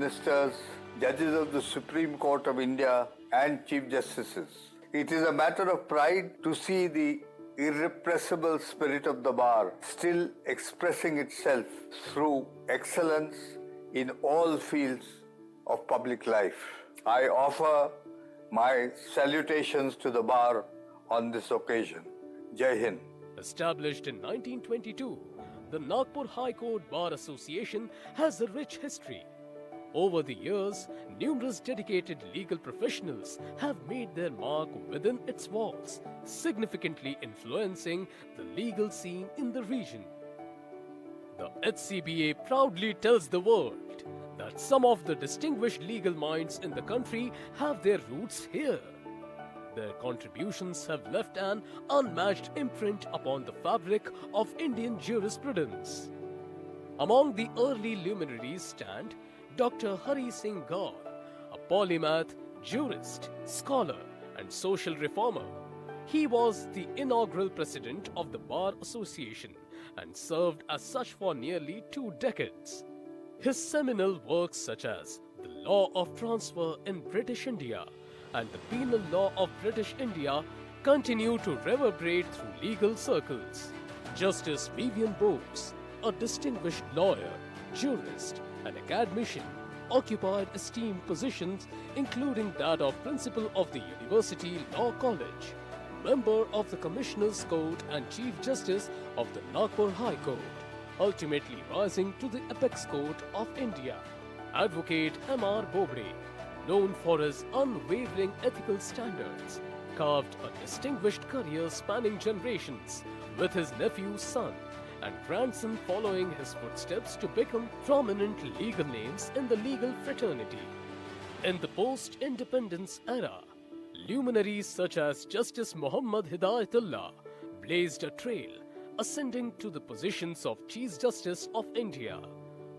Ministers, judges of the Supreme Court of India and Chief Justices. It is a matter of pride to see the irrepressible spirit of the bar still expressing itself through excellence in all fields of public life. I offer my salutations to the bar on this occasion. Jai Hind. Established in 1922, the Nagpur High Court Bar Association has a rich history. Over the years, numerous dedicated legal professionals have made their mark within its walls, significantly influencing the legal scene in the region. The HCBA proudly tells the world that some of the distinguished legal minds in the country have their roots here. Their contributions have left an unmatched imprint upon the fabric of Indian jurisprudence. Among the early luminaries stand Dr. Hari Singh Gaur, a polymath, jurist, scholar and social reformer. He was the inaugural president of the Bar Association and served as such for nearly 2 decades. His seminal works such as The Law of Transfer in British India and the Penal Law of British India continue to reverberate through legal circles. Justice Vivian Bose, a distinguished lawyer, jurist and academician, occupied esteemed positions including that of Principal of the University Law College, Member of the Commissioners Court and Chief Justice of the Nagpur High Court, ultimately rising to the Apex Court of India. Advocate M.R. Bobde, known for his unwavering ethical standards, carved a distinguished career spanning generations, with his nephew, son and grandson following his footsteps to become prominent legal names in the legal fraternity. In the post-independence era, luminaries such as Justice Muhammad Hidayatullah blazed a trail, ascending to the positions of Chief Justice of India,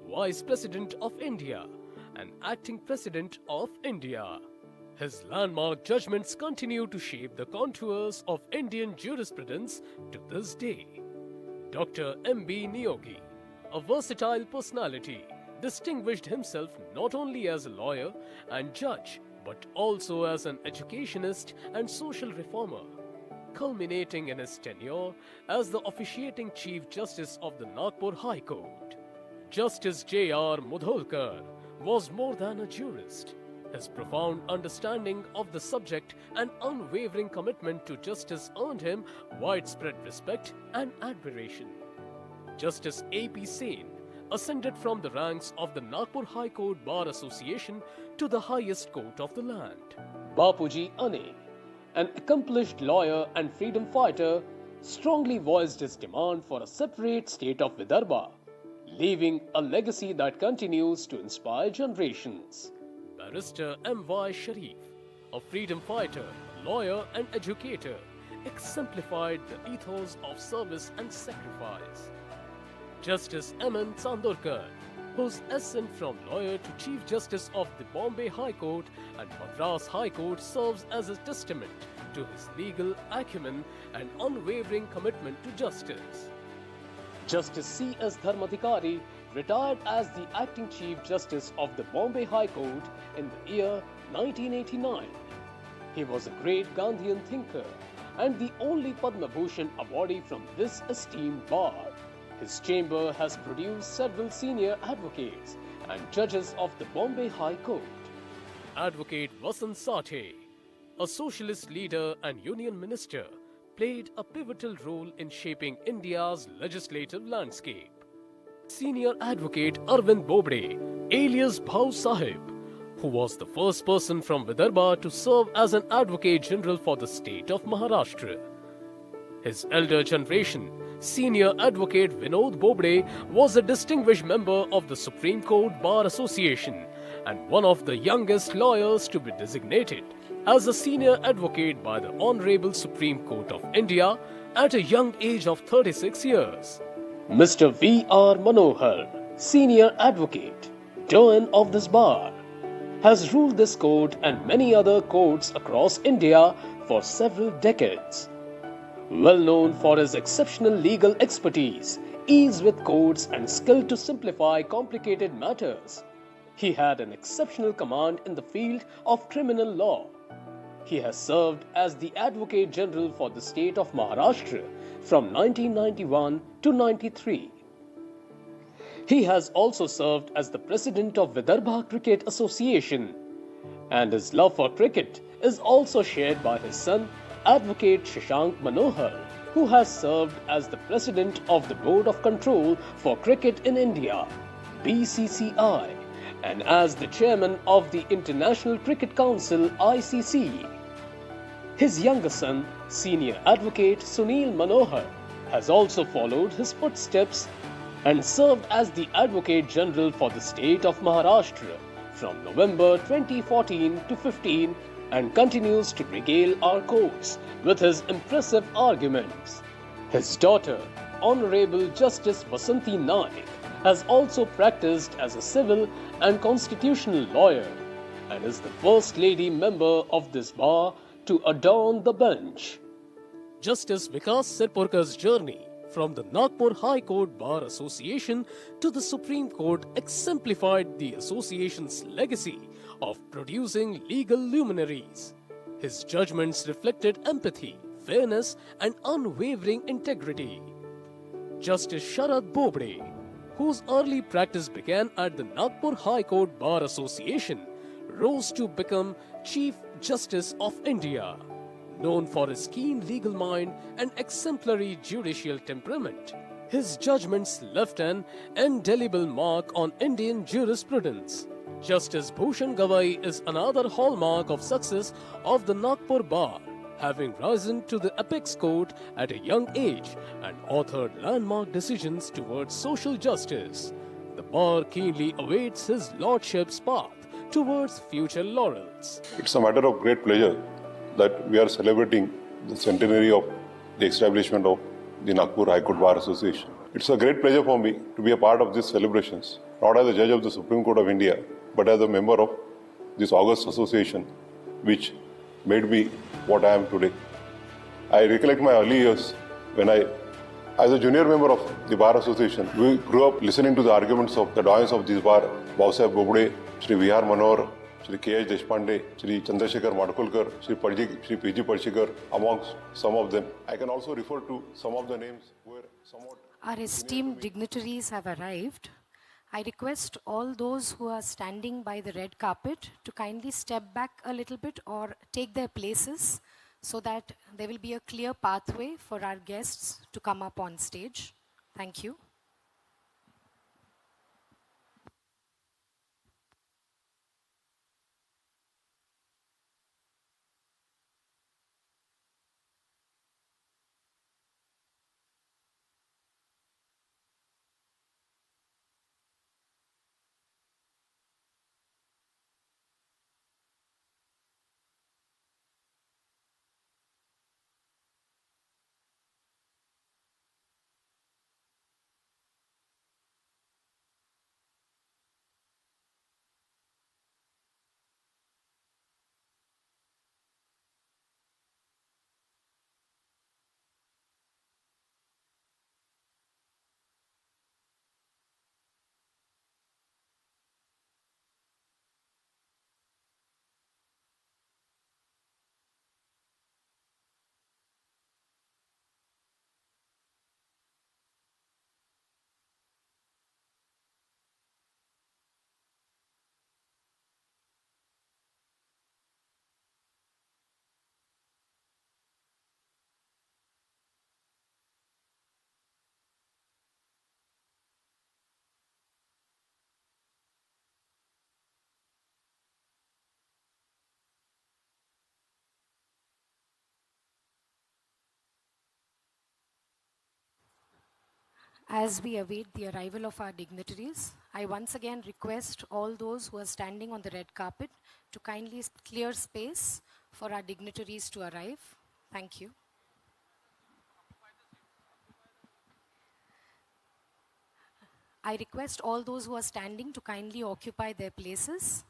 Vice President of India, and Acting President of India. His landmark judgments continue to shape the contours of Indian jurisprudence to this day. Dr. M.B. Neogi, a versatile personality, distinguished himself not only as a lawyer and judge, but also as an educationist and social reformer, culminating in his tenure as the officiating Chief Justice of the Nagpur High Court. Justice J.R. Mudholkar was more than a jurist. His profound understanding of the subject and unwavering commitment to justice earned him widespread respect and admiration. Justice A.P. Sen ascended from the ranks of the Nagpur High Court Bar Association to the highest court of the land. Bapuji Ane, an accomplished lawyer and freedom fighter, strongly voiced his demand for a separate state of Vidarbha, leaving a legacy that continues to inspire generations. Barrister M.Y. Sharif, a freedom fighter, lawyer and educator, exemplified the ethos of service and sacrifice. Justice M.N. Chandorkar, whose ascent from lawyer to Chief Justice of the Bombay High Court and Madras High Court serves as a testament to his legal acumen and unwavering commitment to justice. Justice C.S. Dharmadhikari retired as the acting Chief Justice of the Bombay High Court in the year 1989. He was a great Gandhian thinker and the only Padma Bhushan awardee from this esteemed bar. His chamber has produced several senior advocates and judges of the Bombay High Court. Advocate Vasant Sathe, a socialist leader and union minister, played a pivotal role in shaping India's legislative landscape. Senior advocate Arvind Bobde, alias Bhau Sahib, who was the first person from Vidarbha to serve as an advocate general for the state of Maharashtra. His elder generation, Senior Advocate Vinod Bobde, was a distinguished member of the Supreme Court Bar Association and one of the youngest lawyers to be designated as a senior advocate by the Honorable Supreme Court of India at a young age of 36 years. Mr. V.R. Manohar, Senior Advocate, Dewan of this bar, has ruled this court and many other courts across India for several decades. Well known for his exceptional legal expertise, ease with courts and skill to simplify complicated matters, He had an exceptional command in the field of criminal law. He has served as the Advocate General for the state of Maharashtra from 1991 to 93. He has also served as the President of Vidarbha Cricket Association, and his love for cricket is also shared by his son, Advocate Shashank Manohar, who has served as the President of the Board of Control for Cricket in India, BCCI, and as the Chairman of the International Cricket Council, ICC. His younger son, Senior Advocate Sunil Manohar, has also followed his footsteps and served as the Advocate General for the state of Maharashtra from November 2014 to 15 and continues to regale our courts with his impressive arguments. His daughter, Honorable Justice Vasanti Naik, has also practiced as a civil and constitutional lawyer and is the first lady member of this bar to adorn the bench. Justice Vikas Sirpurkar's journey from the Nagpur High Court Bar Association to the Supreme Court exemplified the association's legacy of producing legal luminaries. His judgments reflected empathy, fairness, and unwavering integrity. Justice Sharad Bobde, whose early practice began at the Nagpur High Court Bar Association, rose to become Chief Justice of India. Known for his keen legal mind and exemplary judicial temperament, his judgments left an indelible mark on Indian jurisprudence. Justice Bhushan Gavai is another hallmark of success of the Nagpur Bar, having risen to the apex court at a young age and authored landmark decisions towards social justice. The bar keenly awaits his lordship's path towards future laurels. It's a matter of great pleasure that we are celebrating the centenary of the establishment of the Nagpur High Court Bar Association. It's a great pleasure for me to be a part of these celebrations, not as a judge of the Supreme Court of India, but as a member of this august association, which made me what I am today. I recollect my early years when as a junior member of the Bar Association, we grew up listening to the arguments of the doyens of this bar, Bobde, Shri V.R. Manohar, Shri K.H. Deshpande, Shri Chandrasekhar Madkulkar, Shri P.G. Parshikar, amongst some of them. I can also refer to some of the names who were somewhat... Our esteemed dignitaries have arrived. I request all those who are standing by the red carpet to kindly step back a little bit or take their places so that there will be a clear pathway for our guests to come up on stage. Thank you. As we await the arrival of our dignitaries, I once again request all those who are standing on the red carpet to kindly clear space for our dignitaries to arrive. Thank you. I request all those who are standing to kindly occupy their places.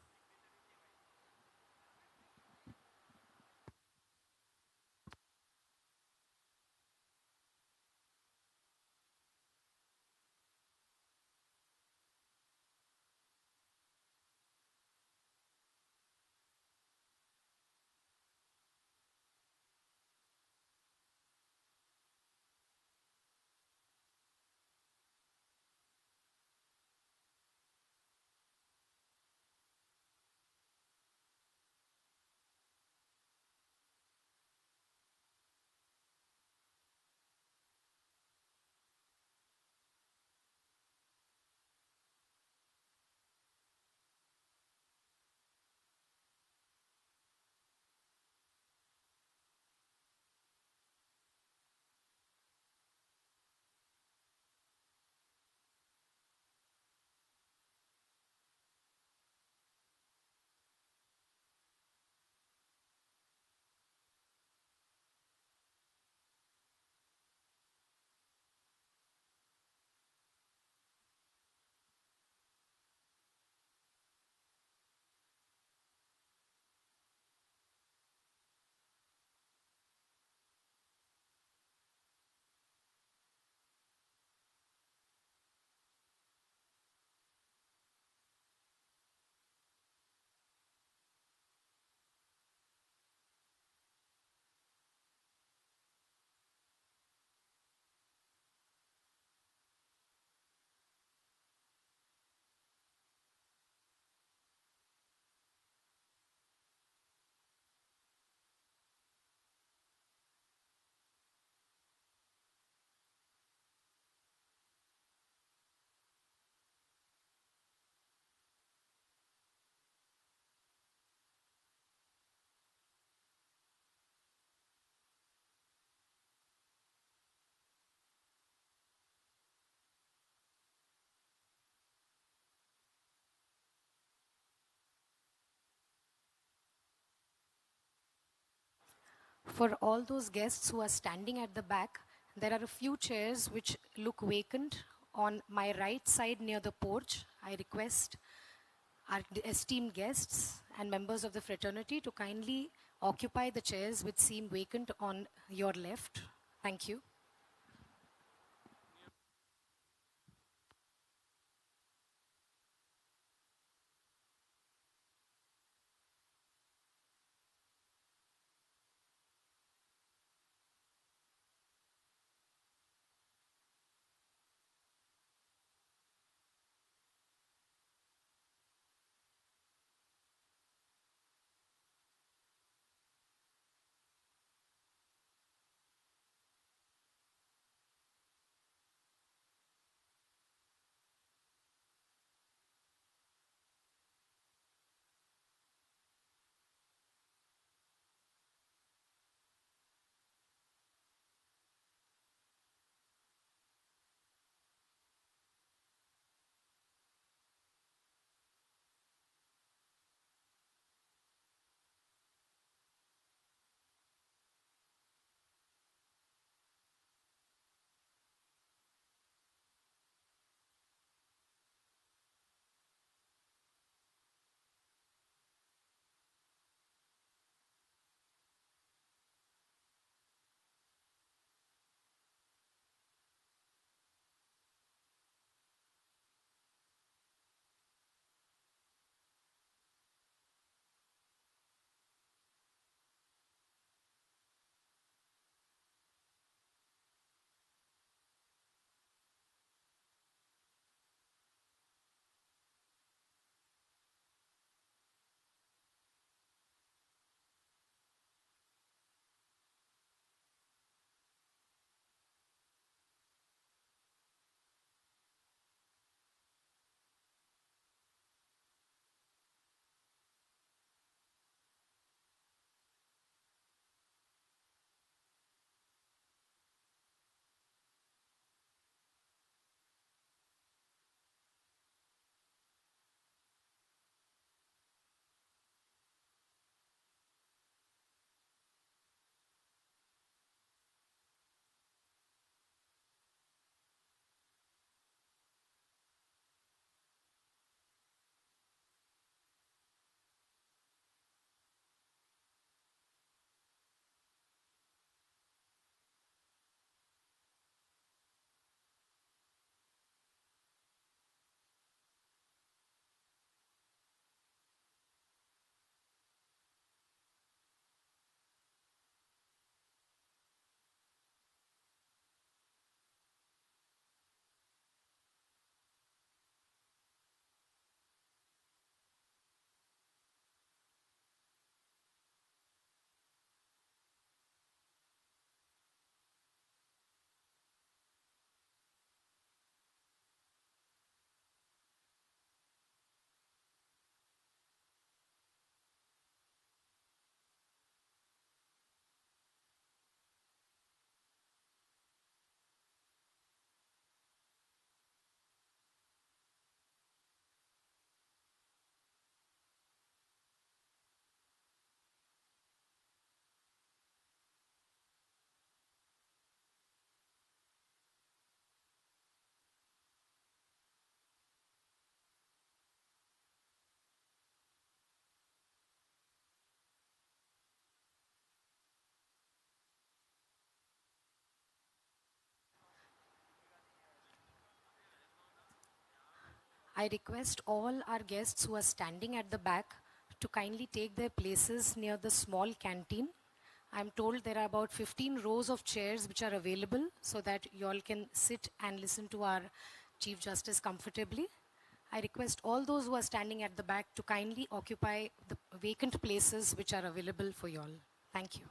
For all those guests who are standing at the back, there are a few chairs which look vacant on my right side near the porch. I request our esteemed guests and members of the fraternity to kindly occupy the chairs which seem vacant on your left. Thank you. I request all our guests who are standing at the back to kindly take their places near the small canteen. I'm told there are about 15 rows of chairs which are available so that you all can sit and listen to our Chief Justice comfortably. I request all those who are standing at the back to kindly occupy the vacant places which are available for you all. Thank you.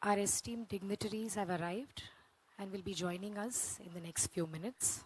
Our esteemed dignitaries have arrived and will be joining us in the next few minutes.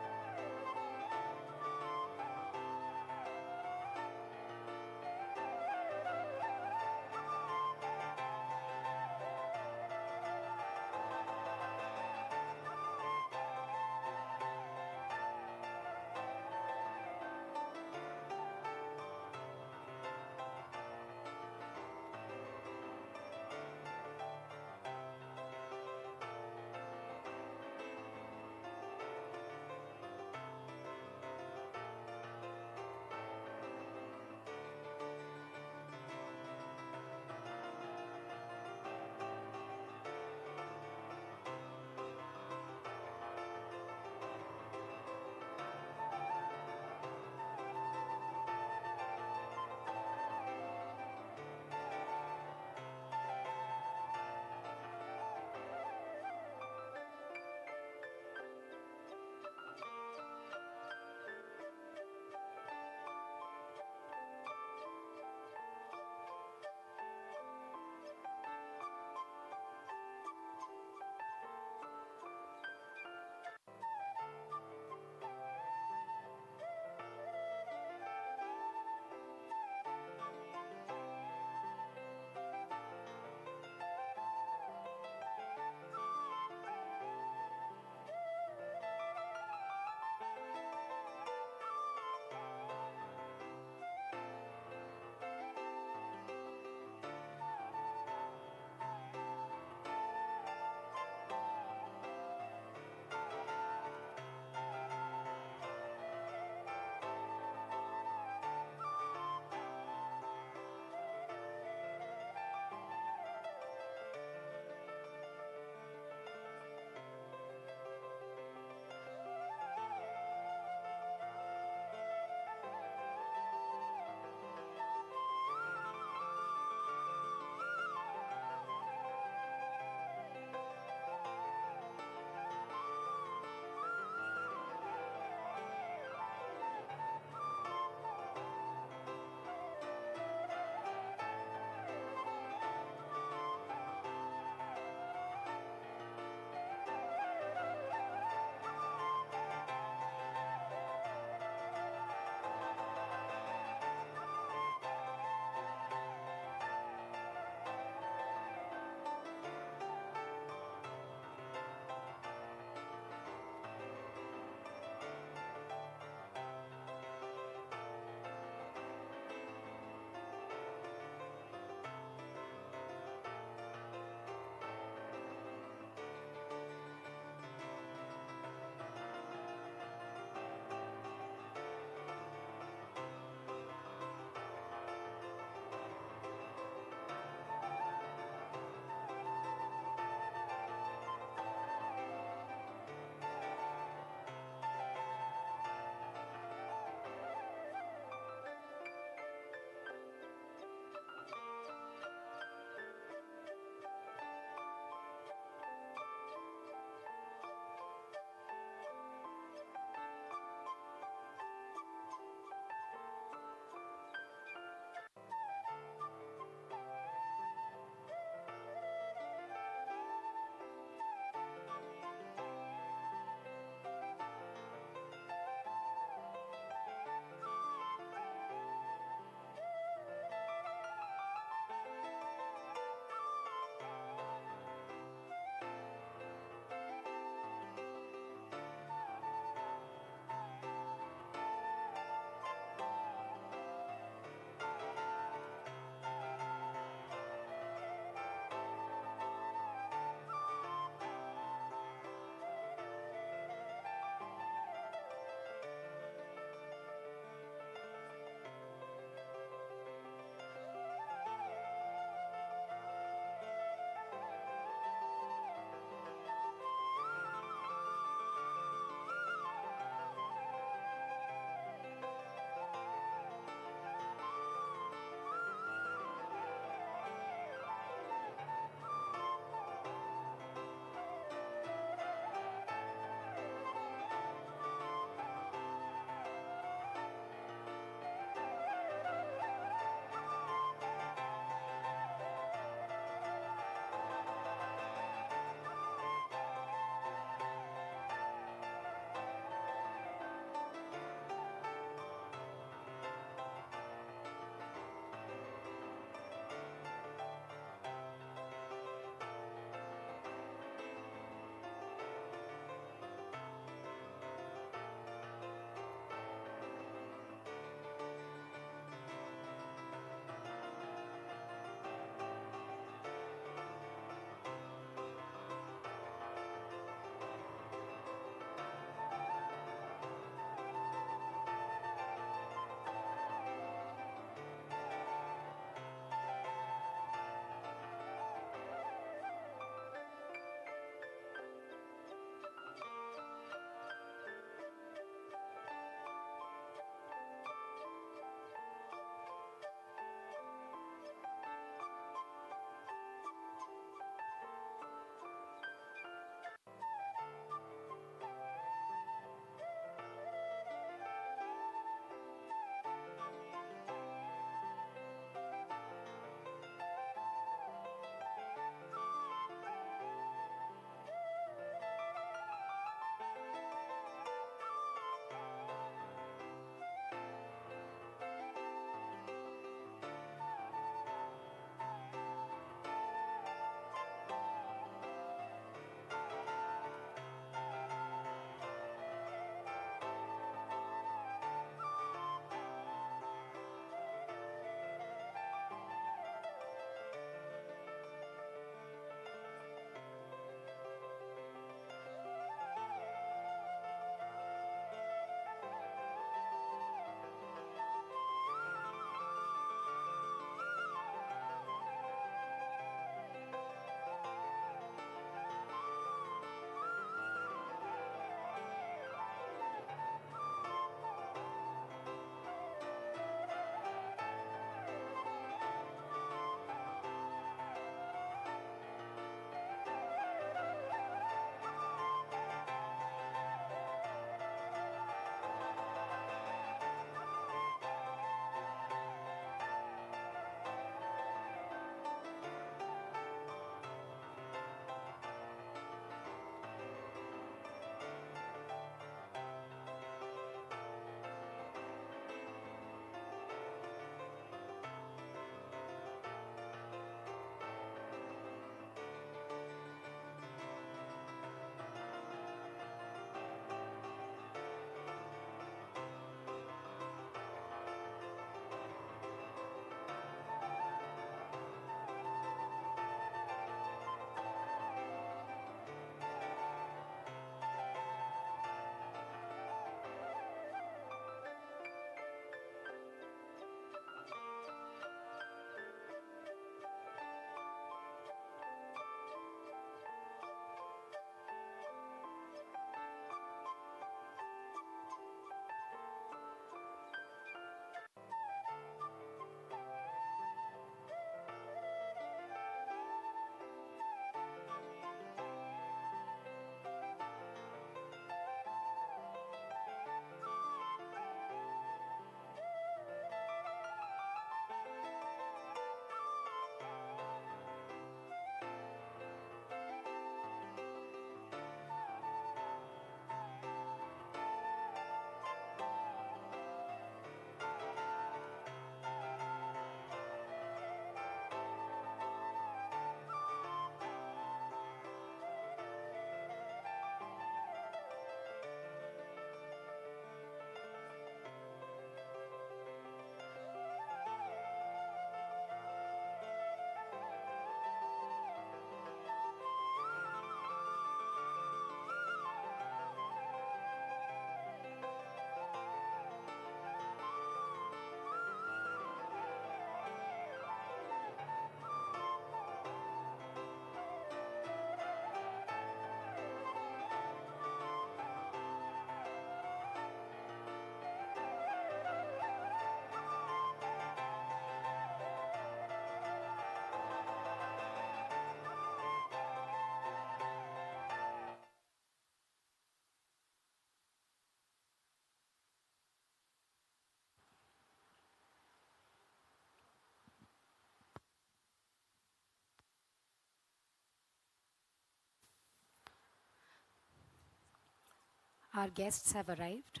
Our guests have arrived.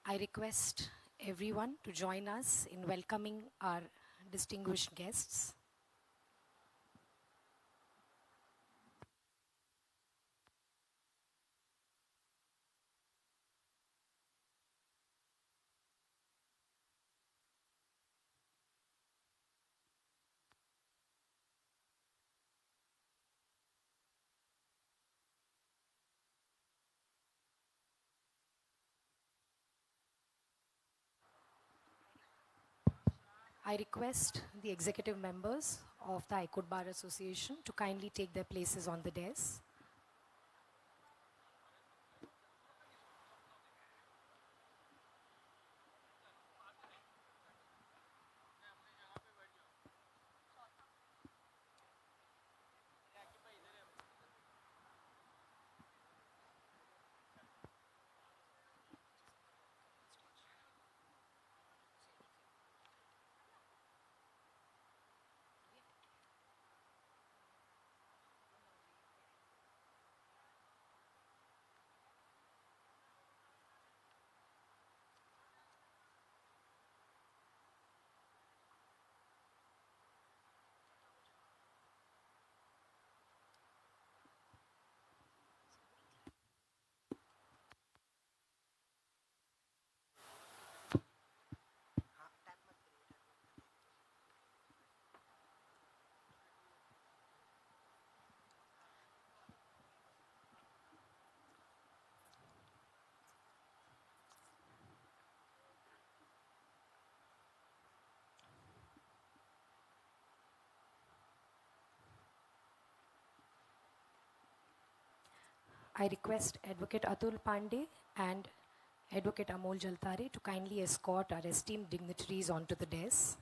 I request everyone to join us in welcoming our distinguished guests. I request the executive members of the High Court Bar Association to kindly take their places on the dais. I request Advocate Atul Pandey and Advocate Amol Jaltare to kindly escort our esteemed dignitaries onto the dais.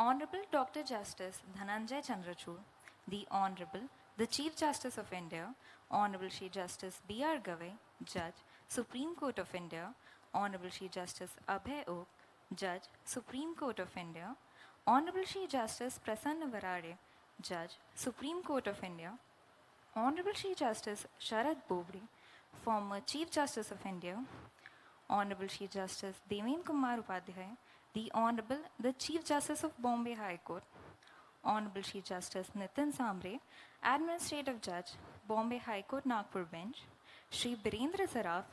Honorable Dr. Justice Dhananjaya Chandrachud, the Honorable, the Chief Justice of India, Honorable Shri Justice B.R. Gavai, Judge, Supreme Court of India, Honorable Shri Justice Abhay Oak, Judge, Supreme Court of India, Honorable Shri Justice Prasanna Varale, Judge, Supreme Court of India, Honorable Shri Justice Sharad Bobde, former Chief Justice of India, Honorable Shri Justice Devendra Kumar Upadhyaya, the Honorable, the Chief Justice of Bombay High Court, Honorable Shri Justice Nitin Sambre, Administrative Judge, Bombay High Court Nagpur Bench, Shri Birendra Saraf,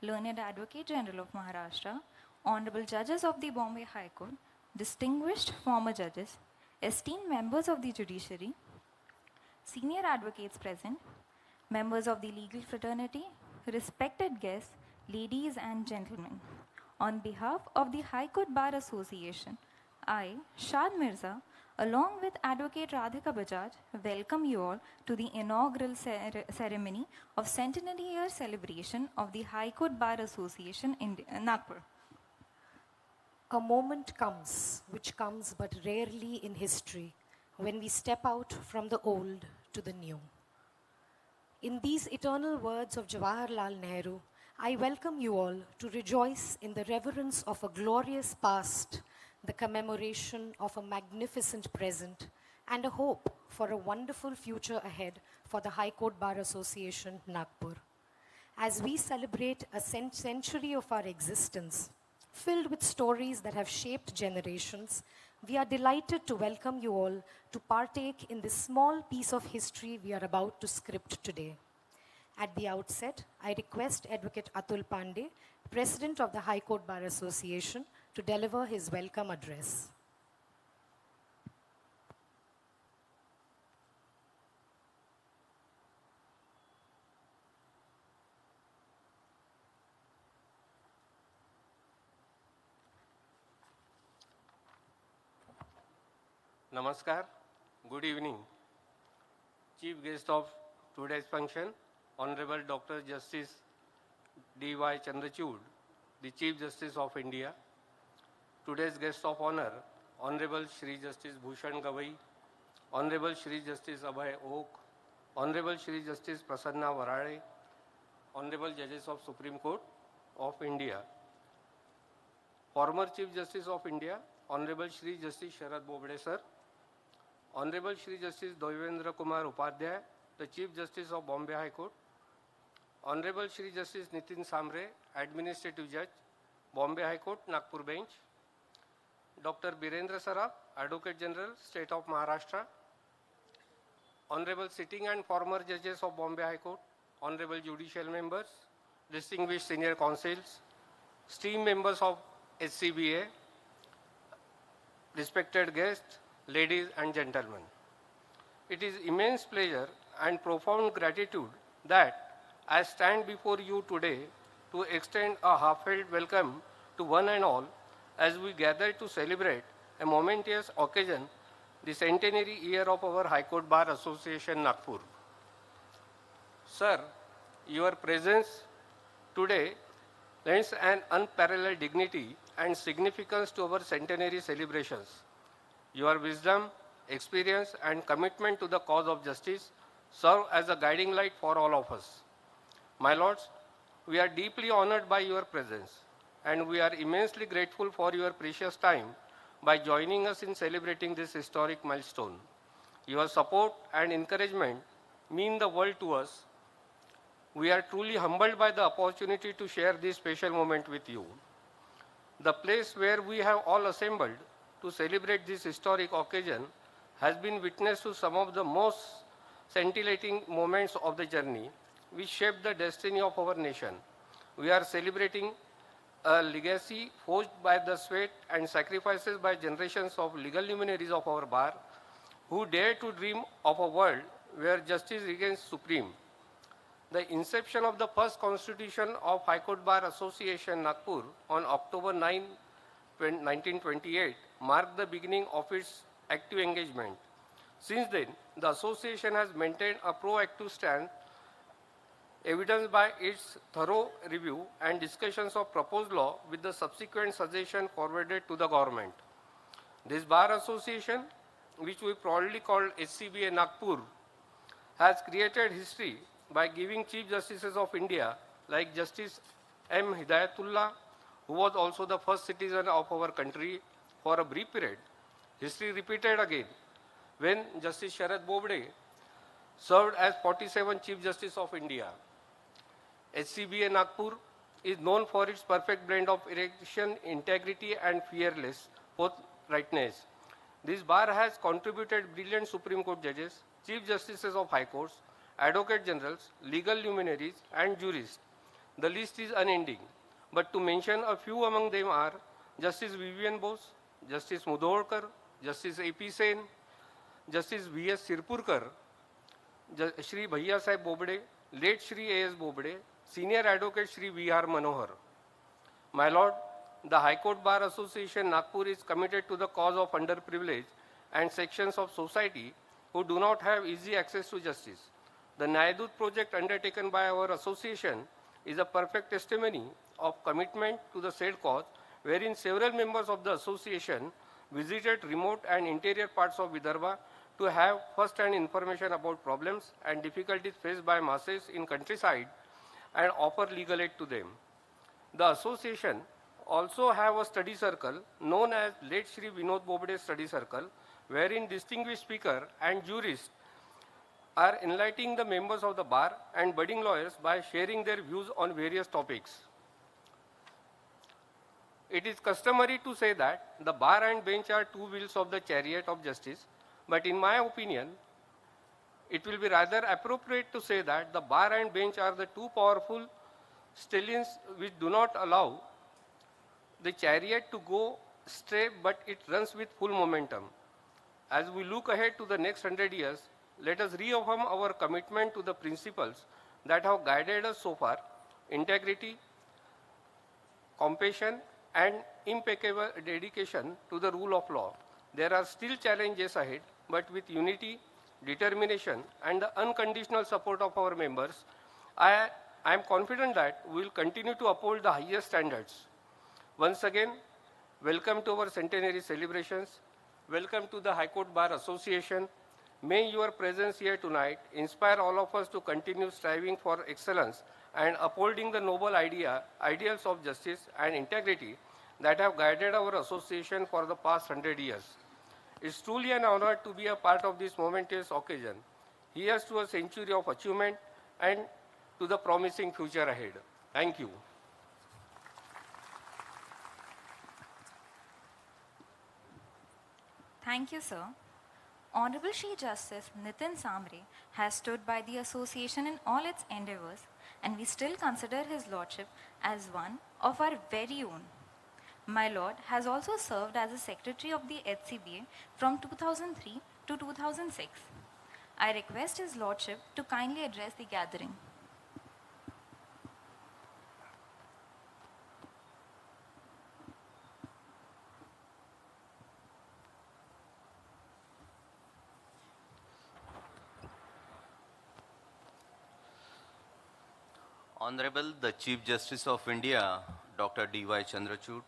Learned Advocate General of Maharashtra, Honorable Judges of the Bombay High Court, distinguished former judges, esteemed members of the judiciary, senior advocates present, members of the legal fraternity, respected guests, ladies and gentlemen. On behalf of the High Court Bar Association, I, Shad Mirza, along with Advocate Radhika Bajaj, welcome you all to the inaugural ceremony of Centenary Year celebration of the High Court Bar Association in Nagpur. A moment comes, which comes but rarely in history, when we step out from the old to the new. In these eternal words of Jawaharlal Nehru, I welcome you all to rejoice in the reverence of a glorious past, the commemoration of a magnificent present, and a hope for a wonderful future ahead for the High Court Bar Association, Nagpur. As we celebrate a century of our existence, filled with stories that have shaped generations, we are delighted to welcome you all to partake in this small piece of history we are about to script today. At the outset, I request Advocate Atul Pandey, President of the High Court Bar Association, to deliver his welcome address. Namaskar, good evening. Chief guest of today's function, Honorable Dr. Justice D.Y. Chandrachud, the Chief Justice of India. Today's guest of honor, Honorable Shri Justice Bhushan Gavai, Honorable Shri Justice Abhay Oak, Honorable Shri Justice Prasanna Varale, Honorable Judges of Supreme Court of India. Former Chief Justice of India, Honorable Shri Justice Sharad Bobde sir, Honorable Shri Justice Devendra Kumar Upadhyaya, the Chief Justice of Bombay High Court, Honorable Shri Justice Nitin Samre, Administrative Judge, Bombay High Court, Nagpur Bench, Dr. Birendra Saraf, Advocate General, State of Maharashtra, Honorable sitting and former judges of Bombay High Court, Honorable judicial members, distinguished senior counsels, esteemed members of HCBA, respected guests, ladies and gentlemen. It is immense pleasure and profound gratitude that I stand before you today to extend a heartfelt welcome to one and all as we gather to celebrate a momentous occasion, the centenary year of our High Court Bar Association, Nagpur. Sir, your presence today lends an unparalleled dignity and significance to our centenary celebrations. Your wisdom, experience, and commitment to the cause of justice serve as a guiding light for all of us. My lords, we are deeply honored by your presence, and we are immensely grateful for your precious time by joining us in celebrating this historic milestone. Your support and encouragement mean the world to us. We are truly humbled by the opportunity to share this special moment with you. The place where we have all assembled to celebrate this historic occasion has been witness to some of the most scintillating moments of the journey which shaped the destiny of our nation. We are celebrating a legacy forged by the sweat and sacrifices by generations of legal luminaries of our bar who dare to dream of a world where justice reigns supreme. The inception of the first constitution of High Court Bar Association Nagpur on October 9, 1928 marked the beginning of its active engagement. Since then, the association has maintained a proactive stand, evidenced by its thorough review and discussions of proposed law with the subsequent suggestion forwarded to the government. This bar association, which we proudly call HCBA Nagpur, has created history by giving Chief Justices of India like Justice M. Hidayatullah, who was also the first citizen of our country for a brief period. History repeated again when Justice Sharad Bobde served as 47th Chief Justice of India. HCBA Nagpur is known for its perfect blend of erection, integrity and fearless forthrightness. This bar has contributed brilliant Supreme Court judges, Chief Justices of High Courts, Advocate Generals, legal luminaries and jurists. The list is unending, but to mention a few among them are Justice Vivian Bose, Justice Mudholkar, Justice A.P. Sen, Justice V.S. Sirpurkar, Shri Bhaiya Sahib Bobde, late Shri A.S. Bobde, Senior Advocate Shri V.R. Manohar. My Lord, the High Court Bar Association Nagpur is committed to the cause of underprivileged and sections of society who do not have easy access to justice. The Nyadut project undertaken by our association is a perfect testimony of commitment to the said cause, wherein several members of the association visited remote and interior parts of Vidarbha to have first-hand information about problems and difficulties faced by masses in countryside and offer legal aid to them. The association also have a study circle known as late Shri Vinod Bobde Study Circle, wherein distinguished speaker and jurists are enlightening the members of the bar and budding lawyers by sharing their views on various topics. It is customary to say that the bar and bench are two wheels of the chariot of justice, but in my opinion, it will be rather appropriate to say that the bar and bench are the two powerful stallions which do not allow the chariot to go straight, but it runs with full momentum. As we look ahead to the next 100 years, let us reaffirm our commitment to the principles that have guided us so far: integrity, compassion, and impeccable dedication to the rule of law. There are still challenges ahead, but with unity, determination, and the unconditional support of our members, I am confident that we will continue to uphold the highest standards. Once again, welcome to our centenary celebrations. Welcome to the High Court Bar Association. May your presence here tonight inspire all of us to continue striving for excellence and upholding the noble ideals of justice and integrity that have guided our association for the past 100 years. It's truly an honor to be a part of this momentous occasion. Here's to a century of achievement and to the promising future ahead. Thank you. Thank you, sir. Honorable Shri Justice Nitin Samre has stood by the association in all its endeavors, and we still consider his lordship as one of our very own. My lord has also served as a secretary of the HCBA from 2003 to 2006. I request his lordship to kindly address the gathering. Honorable the Chief Justice of India, Dr. D.Y. Chandrachud,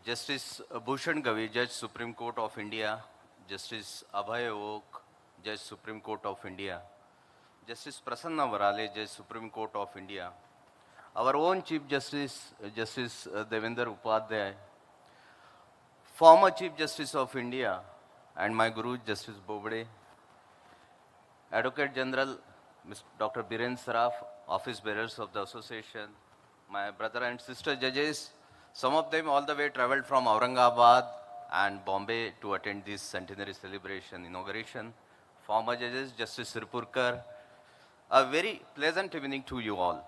Justice Bhushan Gavaí, Judge Supreme Court of India, Justice Abhay, Judge Supreme Court of India, Justice Prasanna Varale, Judge Supreme Court of India, our own Chief Justice, Justice Devendra Upadhyaya, former Chief Justice of India, and my Guru, Justice Bobde, Advocate General Mr. Dr. Biren Saraf, office bearers of the association, my brother and sister judges, some of them all the way traveled from Aurangabad and Bombay to attend this centenary celebration inauguration. Former judges, Justice Sirpurkar, a very pleasant evening to you all.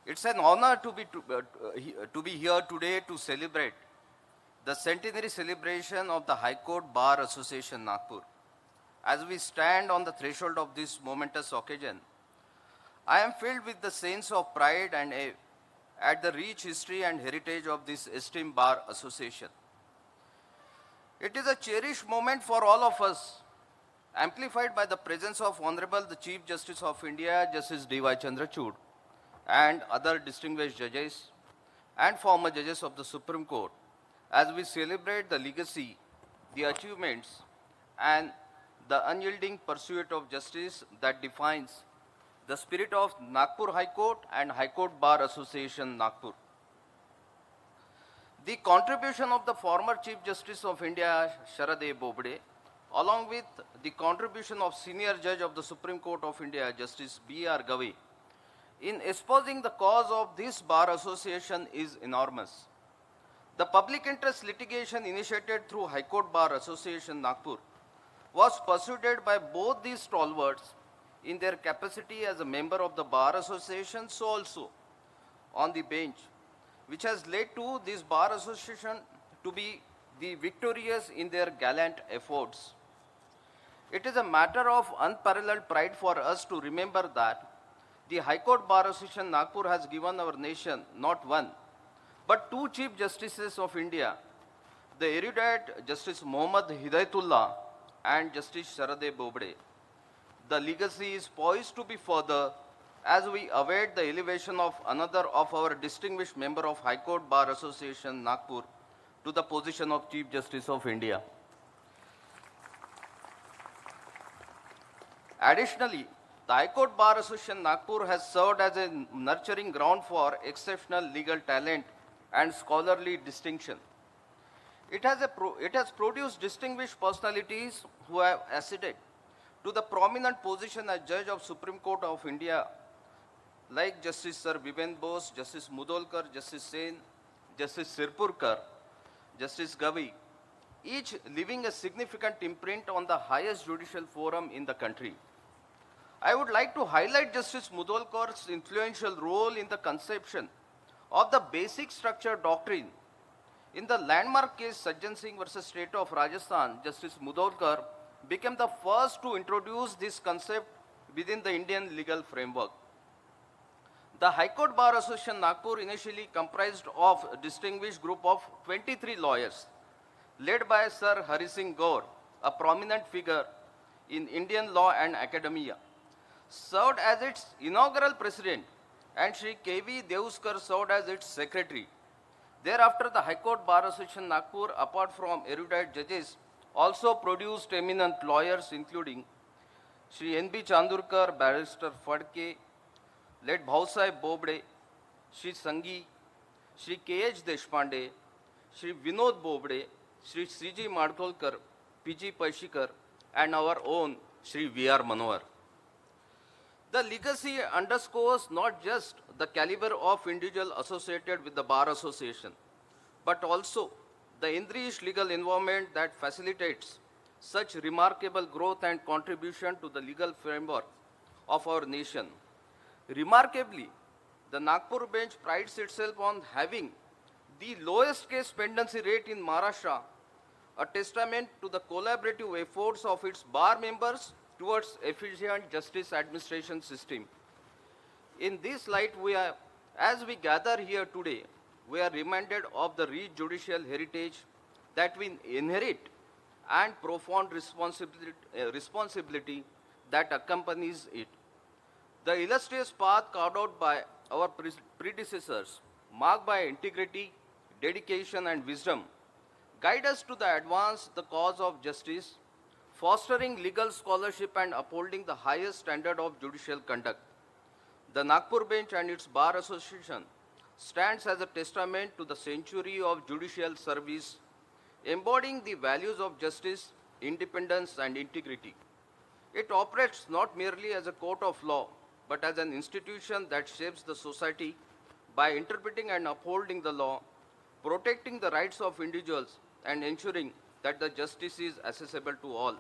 It's an honor to be here today to celebrate the centenary celebration of the High Court Bar Association Nagpur. As we stand on the threshold of this momentous occasion, I am filled with the sense of pride and awe at the rich history and heritage of this esteemed bar association. It is a cherished moment for all of us, amplified by the presence of Honorable the Chief Justice of India, Justice D.Y. Chandrachud, and other distinguished judges and former judges of the Supreme Court, as we celebrate the legacy, the achievements, and the unyielding pursuit of justice that defines the spirit of Nagpur High Court and High Court Bar Association Nagpur. The contribution of the former Chief Justice of India, Sharad Bobde, along with the contribution of Senior Judge of the Supreme Court of India, Justice B.R. Gavai, in espousing the cause of this Bar Association is enormous. The public interest litigation initiated through High Court Bar Association Nagpur was pursued by both these stalwarts in their capacity as a member of the Bar Association, so also on the bench, which has led to this Bar Association to be the victorious in their gallant efforts. It is a matter of unparalleled pride for us to remember that the High Court Bar Association Nagpur has given our nation not one, but two Chief Justices of India, the erudite Justice Mohammad Hidayatullah and Justice Sharad Bobde. The legacy is poised to be further as we await the elevation of another of our distinguished member of High Court Bar Association Nagpur to the position of Chief Justice of India. Additionally, the High Court Bar Association Nagpur has served as a nurturing ground for exceptional legal talent and scholarly distinction. It has produced distinguished personalities who have acceded to the prominent position as Judge of Supreme Court of India, like Justice Sir Vipin Bose, Justice Mudolkar, Justice Sen, Justice Sirpurkar, Justice Gavai, each leaving a significant imprint on the highest judicial forum in the country. I would like to highlight Justice Mudolkar's influential role in the conception of the basic structure doctrine. In the landmark case Sajjan Singh versus State of Rajasthan, Justice Mudolkar became the first to introduce this concept within the Indian legal framework. The High Court Bar Association Nagpur initially comprised of a distinguished group of 23 lawyers, led by Sir Hari Singh Gaur, a prominent figure in Indian law and academia, served as its inaugural president, and Shri K.V. Deuskar served as its secretary. Thereafter, the High Court Bar Association Nagpur, apart from erudite judges, also produced eminent lawyers including Shri N.B. Chandurkar, Barrister Fadke, led Bhausaheb Bobde, Shri Sangi, Shri K.H. Deshpande, Shri Vinod Bobde, Shri C.J. Madkolkar, P.G. Paishikar, and our own Shri V.R. Manohar. The legacy underscores not just the caliber of individual associated with the Bar Association, but also the enriched legal environment that facilitates such remarkable growth and contribution to the legal framework of our nation. Remarkably, the Nagpur bench prides itself on having the lowest case pendency rate in Maharashtra, a testament to the collaborative efforts of its bar members towards efficient justice administration system. In this light, as we gather here today, we are reminded of the rich judicial heritage that we inherit and profound responsibility that accompanies it. The illustrious path carved out by our predecessors, marked by integrity, dedication, and wisdom, guide us to advance the cause of justice, fostering legal scholarship and upholding the highest standard of judicial conduct. The Nagpur bench and its Bar Association stands as a testament to the century of judicial service, embodying the values of justice, independence, and integrity. It operates not merely as a court of law, but as an institution that shapes the society by interpreting and upholding the law, protecting the rights of individuals, and ensuring that the justice is accessible to all.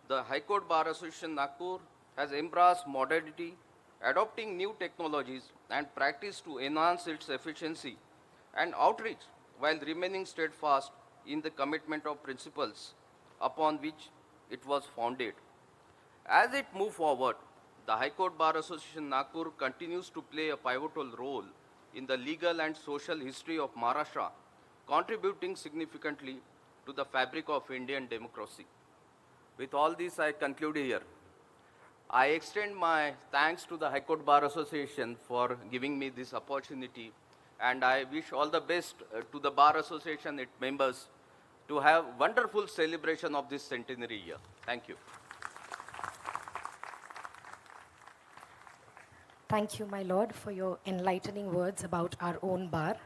The High Court Bar Association Nagpur has embraced modernity, adopting new technologies and practice to enhance its efficiency and outreach while remaining steadfast in the commitment of principles upon which it was founded. As it moves forward, the High Court Bar Association Nagpur continues to play a pivotal role in the legal and social history of Maharashtra, contributing significantly to the fabric of Indian democracy. With all this, I conclude here. I extend my thanks to the High Court Bar Association for giving me this opportunity, and I wish all the best to the Bar Association, its members, to have wonderful celebration of this centenary year. Thank you. Thank you, my lord, for your enlightening words about our own bar.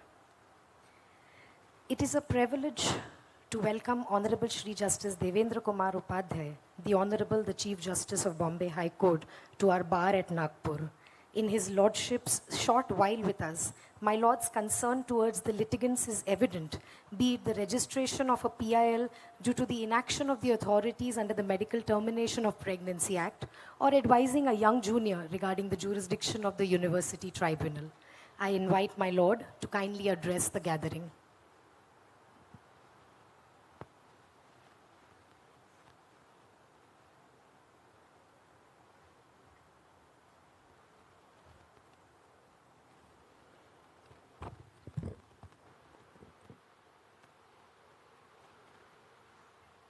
It is a privilege to welcome Honorable Shri Justice Devendra Kumar Upadhyaya, the Honorable the Chief Justice of Bombay High Court, to our bar at Nagpur. In his lordship's short while with us, my lord's concern towards the litigants is evident, be it the registration of a PIL due to the inaction of the authorities under the Medical Termination of Pregnancy Act, or advising a young junior regarding the jurisdiction of the University Tribunal. I invite my lord to kindly address the gathering.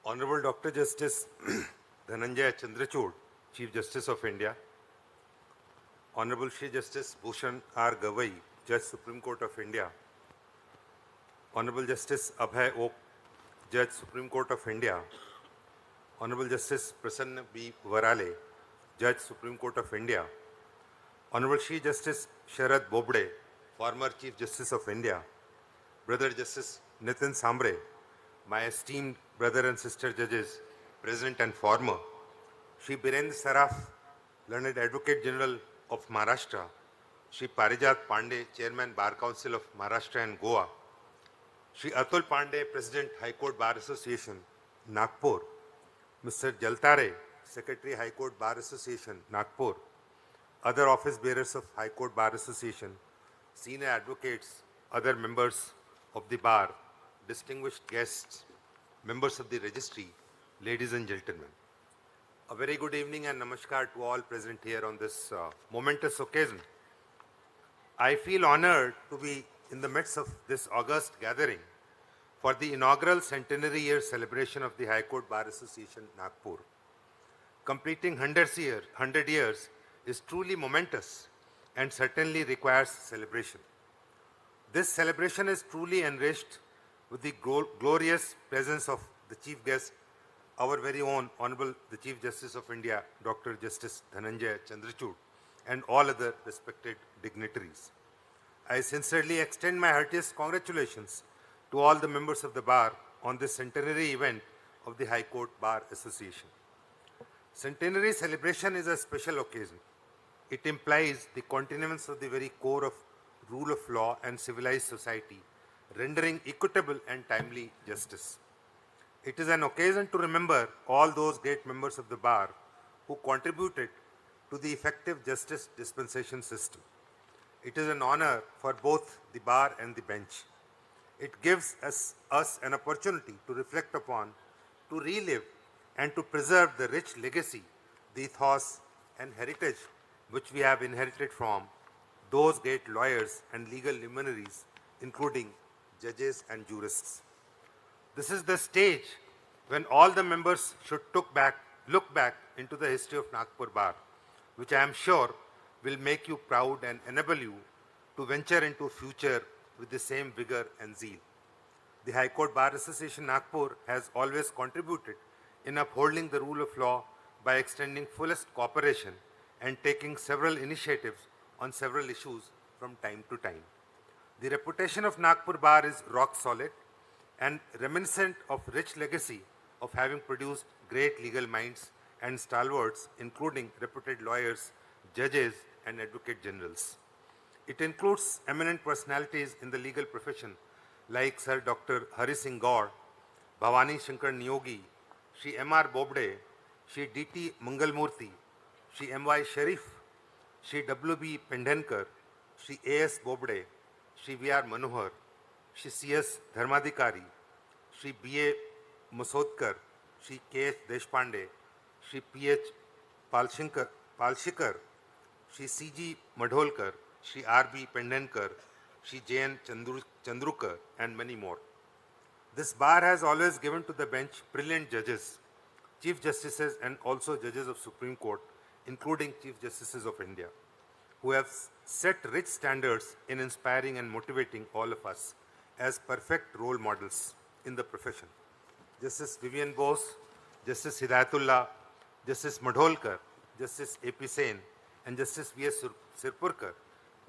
Honorable Dr. Justice Dhananjaya Chandrachud, Chief Justice of India, Honorable Shri Justice Bhushan R. Gavai, Judge Supreme Court of India, Honorable Justice Abhay, Judge Supreme Court of India, Honorable Justice Prasanna B. Varale, Judge Supreme Court of India, Honorable Shri Justice Sharad Bobde, former Chief Justice of India, Brother Justice Nitin Sambre, my esteemed brother and sister judges, present and former, Shri Birendra Saraf, Learned Advocate General of Maharashtra, Shri Parijat Pandey, Chairman Bar Council of Maharashtra and Goa, Shri Atul Pandey, President High Court Bar Association, Nagpur, Mr. Jaltare, Secretary High Court Bar Association, Nagpur, other office bearers of High Court Bar Association, senior advocates, other members of the bar, distinguished guests, members of the registry, ladies and gentlemen. A very good evening and namaskar to all present here on this momentous occasion. I feel honored to be in the midst of this august gathering for the inaugural centenary year celebration of the High Court Bar Association, Nagpur. Completing 100 years is truly momentous and certainly requires celebration. This celebration is truly enriched with the glorious presence of the chief guest, our very own Honorable the Chief Justice of India, Dr. Justice Dhananjaya Chandrachud, and all other respected dignitaries. I sincerely extend my heartiest congratulations to all the members of the bar on this centenary event of the High Court Bar Association. Centenary celebration is a special occasion. It implies the continuance of the very core of rule of law and civilized society, rendering equitable and timely justice. It is an occasion to remember all those great members of the bar who contributed to the effective justice dispensation system. It is an honor for both the bar and the bench. It gives us an opportunity to reflect upon, to relive, and to preserve the rich legacy, the ethos and heritage which we have inherited from those great lawyers and legal luminaries, including judges and jurists. This is the stage when all the members should look back into the history of Nagpur Bar, which I am sure will make you proud and enable you to venture into future with the same vigor and zeal. The High Court Bar Association Nagpur has always contributed in upholding the rule of law by extending fullest cooperation and taking several initiatives on several issues from time to time. The reputation of Nagpur Bar is rock solid and reminiscent of rich legacy of having produced great legal minds and stalwarts, including reputed lawyers, judges, and advocate generals. It includes eminent personalities in the legal profession like Sir Dr. Hari Singh Gaur, Bhavani Shankar Niyogi, Shri M.R. Bobde, Shri D.T. Mangalmurthy, Shri M.Y. Sharif, Shri W.B. Pendhenkar, Shri A.S. Bobde, Shri V.R. Manohar, Shri C.S. Dharmadhikari, Shri B.A. Musodkar, Shri K.H. Deshpande, Shri P.H. Palshikar, Shri C.G. Madholkar, Shri R.B. Pendhenkar, Shri J.N. Chandrukar, and many more. This bar has always given to the bench brilliant judges, Chief Justices, and also judges of Supreme Court, including Chief Justices of India, who have set rich standards in inspiring and motivating all of us as perfect role models in the profession. Justice Vivian Bose, Justice Hidayatullah, Justice Madholkar, Justice A.P. Sen, and Justice V.S. Sirpurkar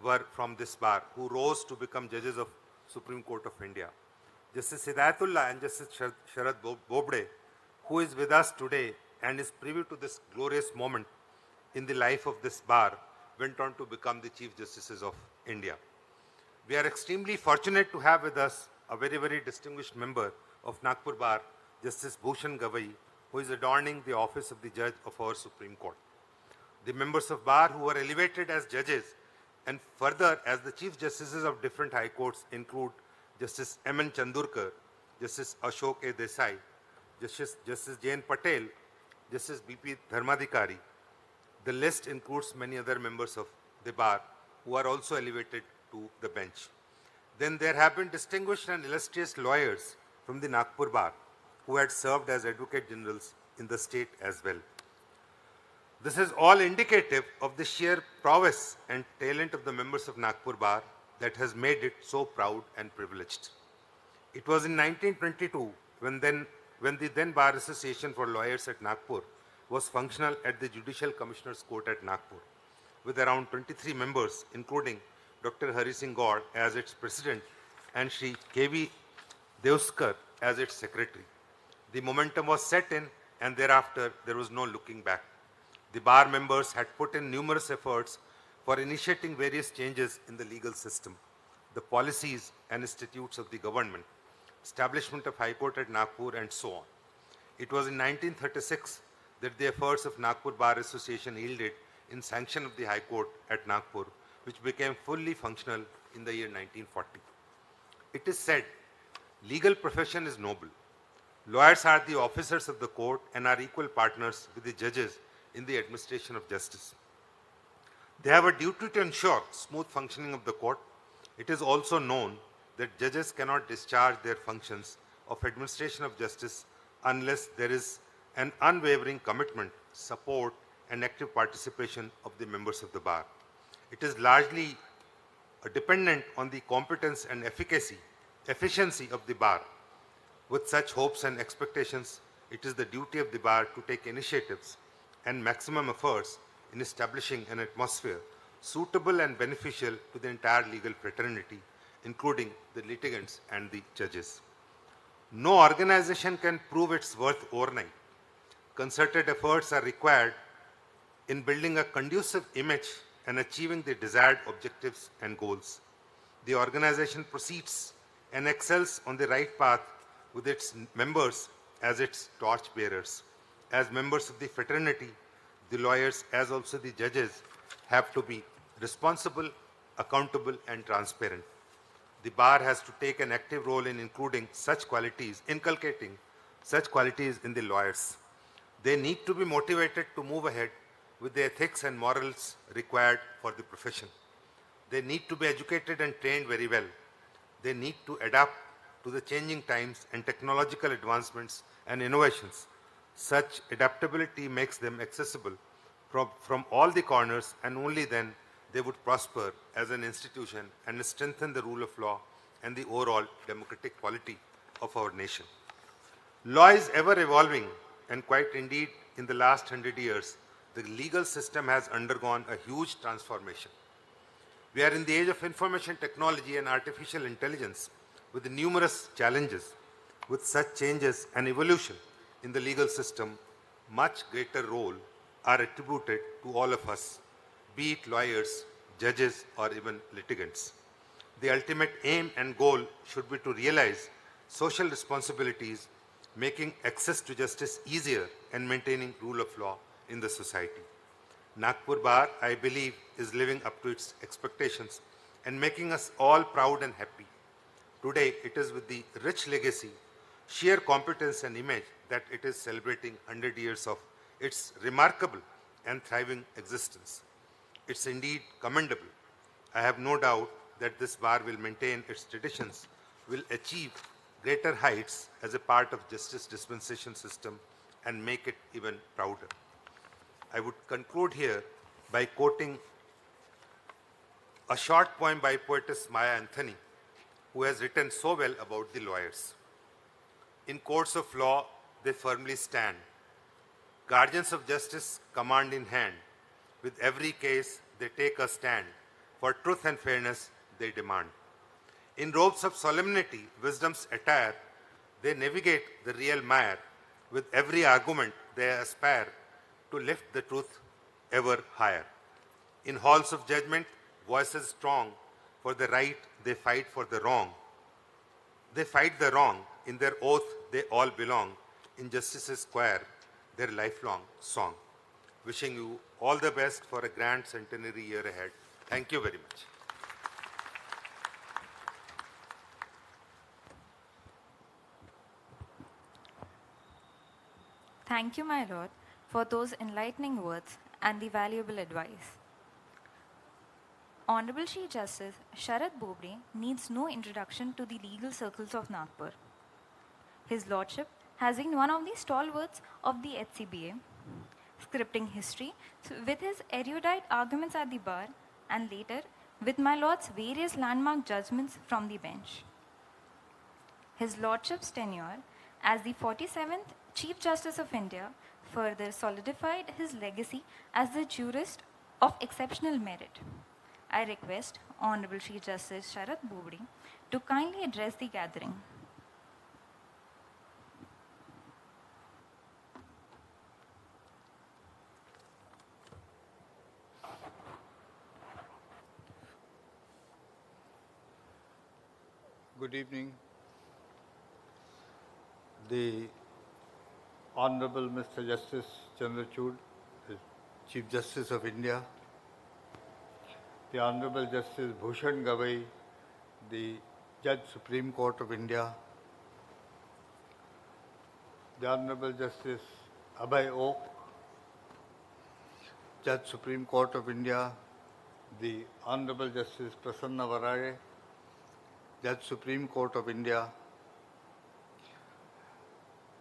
were from this bar, who rose to become judges of Supreme Court of India. Justice Hidayatullah and Justice Sharad Bobde, who is with us today and is privy to this glorious moment in the life of this bar, went on to become the Chief Justices of India. We are extremely fortunate to have with us a very, very distinguished member of Nagpur Bar, Justice Bhushan Gavai, who is adorning the office of the judge of our Supreme Court. The members of bar who were elevated as judges and further as the Chief Justices of different high courts include Justice M.N. Chandurkar, Justice Ashok A. Desai, Justice J.N. Patel, Justice B.P. Dharmadhikari. The list includes many other members of the bar who are also elevated to the bench. Then there have been distinguished and illustrious lawyers from the Nagpur Bar who had served as Advocate Generals in the state as well. This is all indicative of the sheer prowess and talent of the members of Nagpur Bar that has made it so proud and privileged. It was in 1922 when the then Bar Association for Lawyers at Nagpur was functional at the Judicial Commissioner's Court at Nagpur, with around 23 members, including Dr. Hari Singh Gaur as its president and Shri K.V. Devskar as its secretary. The momentum was set in, and thereafter there was no looking back. The bar members had put in numerous efforts for initiating various changes in the legal system, the policies and institutes of the government, establishment of High Court at Nagpur, and so on. It was in 1936 that the efforts of Nagpur Bar Association yielded in sanction of the High Court at Nagpur, which became fully functional in the year 1940. It is said, legal profession is noble. Lawyers are the officers of the court and are equal partners with the judges in the administration of justice. They have a duty to ensure smooth functioning of the court. It is also known that judges cannot discharge their functions of administration of justice unless there is an unwavering commitment, support, and active participation of the members of the bar. It is largely dependent on the competence and efficiency of the bar. With such hopes and expectations, it is the duty of the bar to take initiatives and maximum efforts in establishing an atmosphere suitable and beneficial to the entire legal fraternity, including the litigants and the judges. No organization can prove its worth overnight. Concerted efforts are required in building a conducive image and achieving the desired objectives and goals. The organization proceeds and excels on the right path with its members as its torch bearers. As members of the fraternity, the lawyers, as also the judges, have to be responsible, accountable, and transparent. The bar has to take an active role in inculcating such qualities in the lawyers. They need to be motivated to move ahead with the ethics and morals required for the profession. They need to be educated and trained very well. They need to adapt to the changing times and technological advancements and innovations. Such adaptability makes them accessible from all the corners, and only then they would prosper as an institution and strengthen the rule of law and the overall democratic quality of our nation. Law is ever evolving, and quite indeed, in the last 100 years, the legal system has undergone a huge transformation. We are in the age of information technology and artificial intelligence with numerous challenges. With such changes and evolution in the legal system, much greater role are attributed to all of us, be it lawyers, judges, or even litigants. The ultimate aim and goal should be to realize social responsibilities, making access to justice easier and maintaining rule of law in the society. Nagpur Bar, I believe, is living up to its expectations and making us all proud and happy. Today, it is with the rich legacy, sheer competence and image that it is celebrating 100 years of its remarkable and thriving existence. It's indeed commendable. I have no doubt that this bar will maintain its traditions, will achieve greater heights as a part of justice dispensation system, and make it even prouder. I would conclude here by quoting a short poem by poetess Maya Anthony, who has written so well about the lawyers. In courts of law, they firmly stand. Guardians of justice, command in hand. With every case, they take a stand. For truth and fairness, they demand. In robes of solemnity, wisdom's attire, they navigate the real mire. With every argument, they aspire to lift the truth ever higher. In halls of judgment, voices strong. For the right, they fight for the wrong. They fight the wrong. In their oath, they all belong. In justice's square, their lifelong song. Wishing you all the best for a grand centenary year ahead. Thank you very much. Thank you, my lord, for those enlightening words and the valuable advice. Honorable Chief Justice Sharad Bobde needs no introduction to the legal circles of Nagpur. His Lordship has been one of the stalwarts of the HCBA, scripting history with his erudite arguments at the bar and later with my lord's various landmark judgments from the bench. His lordship's tenure as the 47th Chief Justice of India further solidified his legacy as the jurist of exceptional merit. I request Honorable Chief Justice Sharad Bobde to kindly address the gathering. Good evening. The Honorable Mr. Justice Chandrachud, the Chief Justice of India, the Honorable Justice Bhushan Gavai, the Judge Supreme Court of India, the Honorable Justice Abhay Oak, Judge Supreme Court of India, the Honorable Justice Prasanna Varale, Judge Supreme Court of India,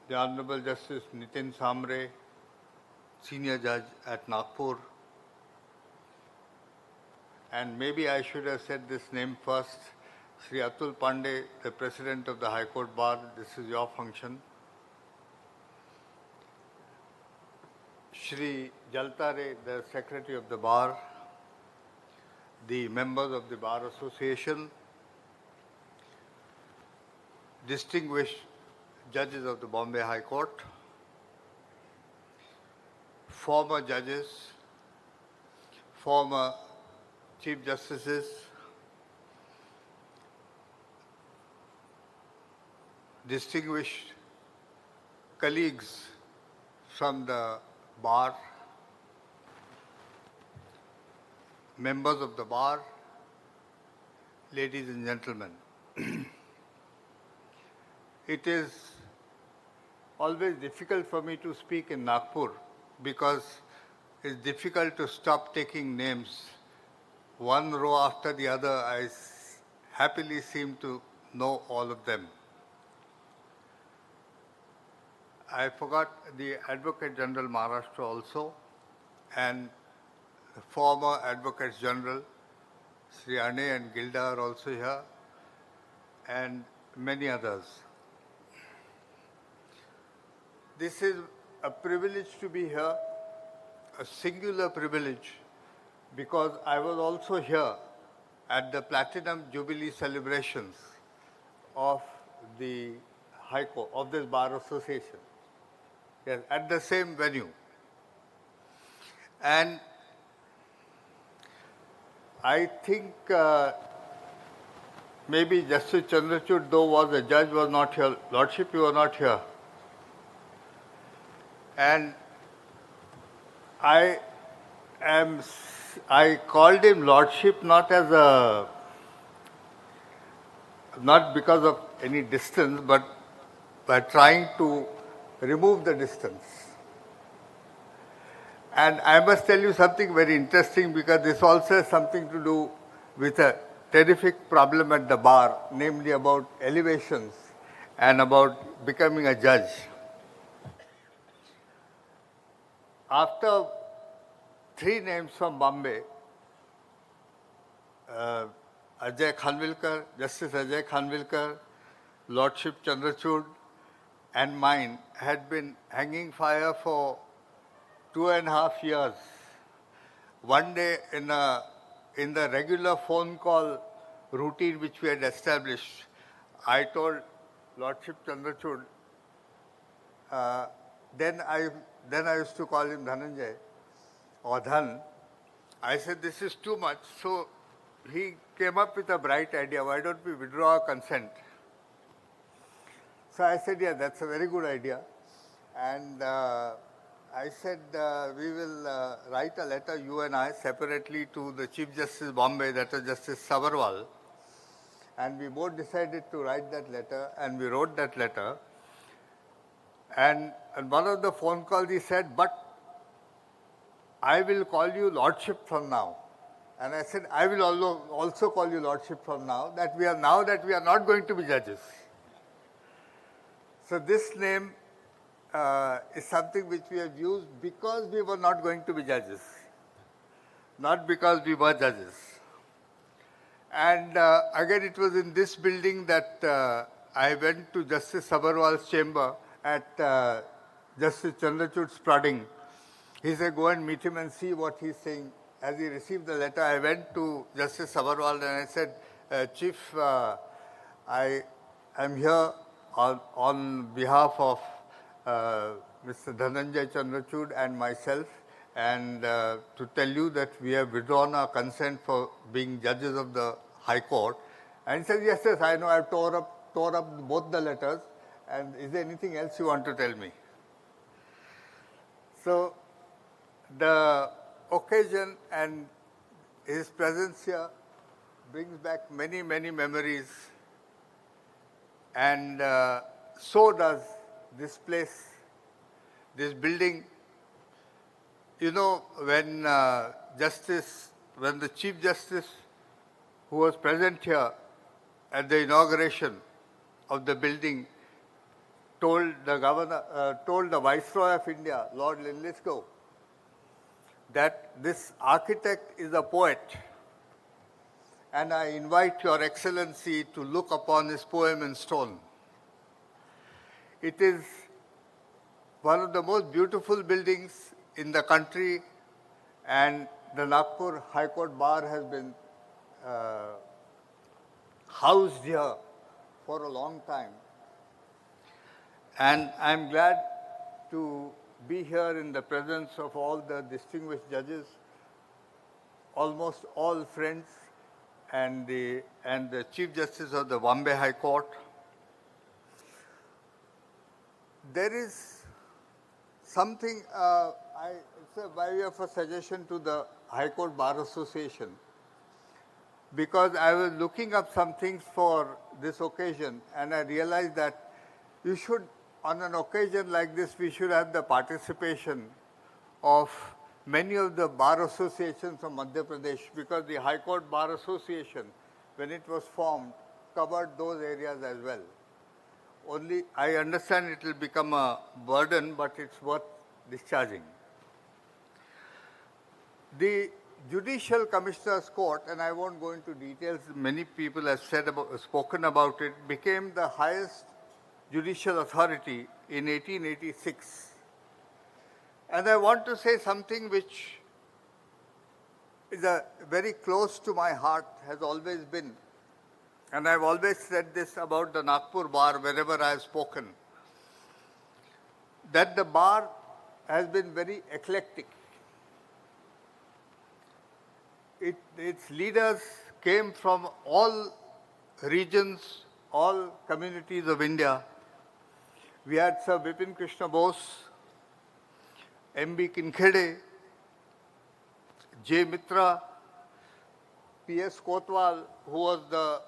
the Honorable Justice Nitin Sambre, Senior Judge at Nagpur, and maybe I should have said this name first, Shri Atul Pandey, the President of the High Court Bar, this is your function. Shri Jaltare, the Secretary of the Bar, the members of the Bar Association, distinguished judges of the Bombay High Court, former judges, former Chief Justices, distinguished colleagues from the bar, members of the bar, ladies and gentlemen. It is always difficult for me to speak in Nagpur because it's difficult to stop taking names. One row after the other, I happily seem to know all of them. I forgot the Advocate General Maharashtra also, and the former Advocates General, Sri Ane and Gilda are also here, and many others. This is a privilege to be here, a singular privilege, because I was also here at the Platinum Jubilee celebrations of the High Court, of this Bar Association, yes, at the same venue. And I think maybe Justice Chandrachud, though was a judge, was not here. Lordship, you were not here. And I called him Lordship not because of any distance, but by trying to remove the distance. And I must tell you something very interesting, because this also has something to do with a terrific problem at the bar, namely about elevations and about becoming a judge. After 3 names from Bombay, Ajay Khanvilkar, Justice Ajay Khanvilkar, Lordship Chandrachud, and mine had been hanging fire for 2.5 years. One day in the regular phone call routine which we had established, I told Lordship Chandrachud, then I used to call him Dhananjaya or Dhan. I said, this is too much. So he came up with a bright idea, why don't we withdraw our consent? So I said, yeah, that's a very good idea. And I said, we will write a letter, you and I, separately to the Chief Justice Bombay, that was Justice Sabarwal. And we both decided to write that letter, and we wrote that letter. And on one of the phone calls he said, but I will call you Lordship from now. And I said, I will also call you Lordship from now that we are not going to be judges. So this name is something which we have used because we were not going to be judges, not because we were judges. And again, it was in this building that I went to Justice Sabharwal's chamber at Justice Chandrachud's prodding. He said, go and meet him and see what he's saying. As he received the letter, I went to Justice Sabharwal and I said, Chief, I am here on behalf of Mr. Dhananjaya Chandrachud and myself, and to tell you that we have withdrawn our consent for being judges of the High Court. And he said, yes, yes, I know, I've tore up both the letters, and is there anything else you want to tell me? So the occasion and his presence here brings back many, many memories, and so does this place, this building. You know, when the Chief Justice, who was present here at the inauguration of the building, told the Viceroy of India, Lord Linlithgow, that this architect is a poet, and I invite Your Excellency to look upon his poem in stone. It is one of the most beautiful buildings in the country, and the Nagpur High Court Bar has been housed here for a long time. And I'm glad to be here in the presence of all the distinguished judges, almost all friends, and the Chief Justice of the Bombay High Court. There is something, it's by way of a suggestion to the High Court Bar Association, because I was looking up some things for this occasion, and I realized that you should, on an occasion like this, we should have the participation of many of the bar associations of Madhya Pradesh, because the High Court Bar Association, when it was formed, covered those areas as well. Only, I understand it will become a burden, but it's worth discharging. The Judicial Commissioners Court, and I won't go into details, many people have spoken about it, became the highest judicial authority in 1886. And I want to say something which is very close to my heart, has always been. And I've always said this about the Nagpur Bar wherever I have spoken, that the bar has been very eclectic. Its leaders came from all regions, all communities of India. We had Sir Bipin Krishna Bose, M.B. Kinkhede, J. Mitra, P.S. Kotwal, who was the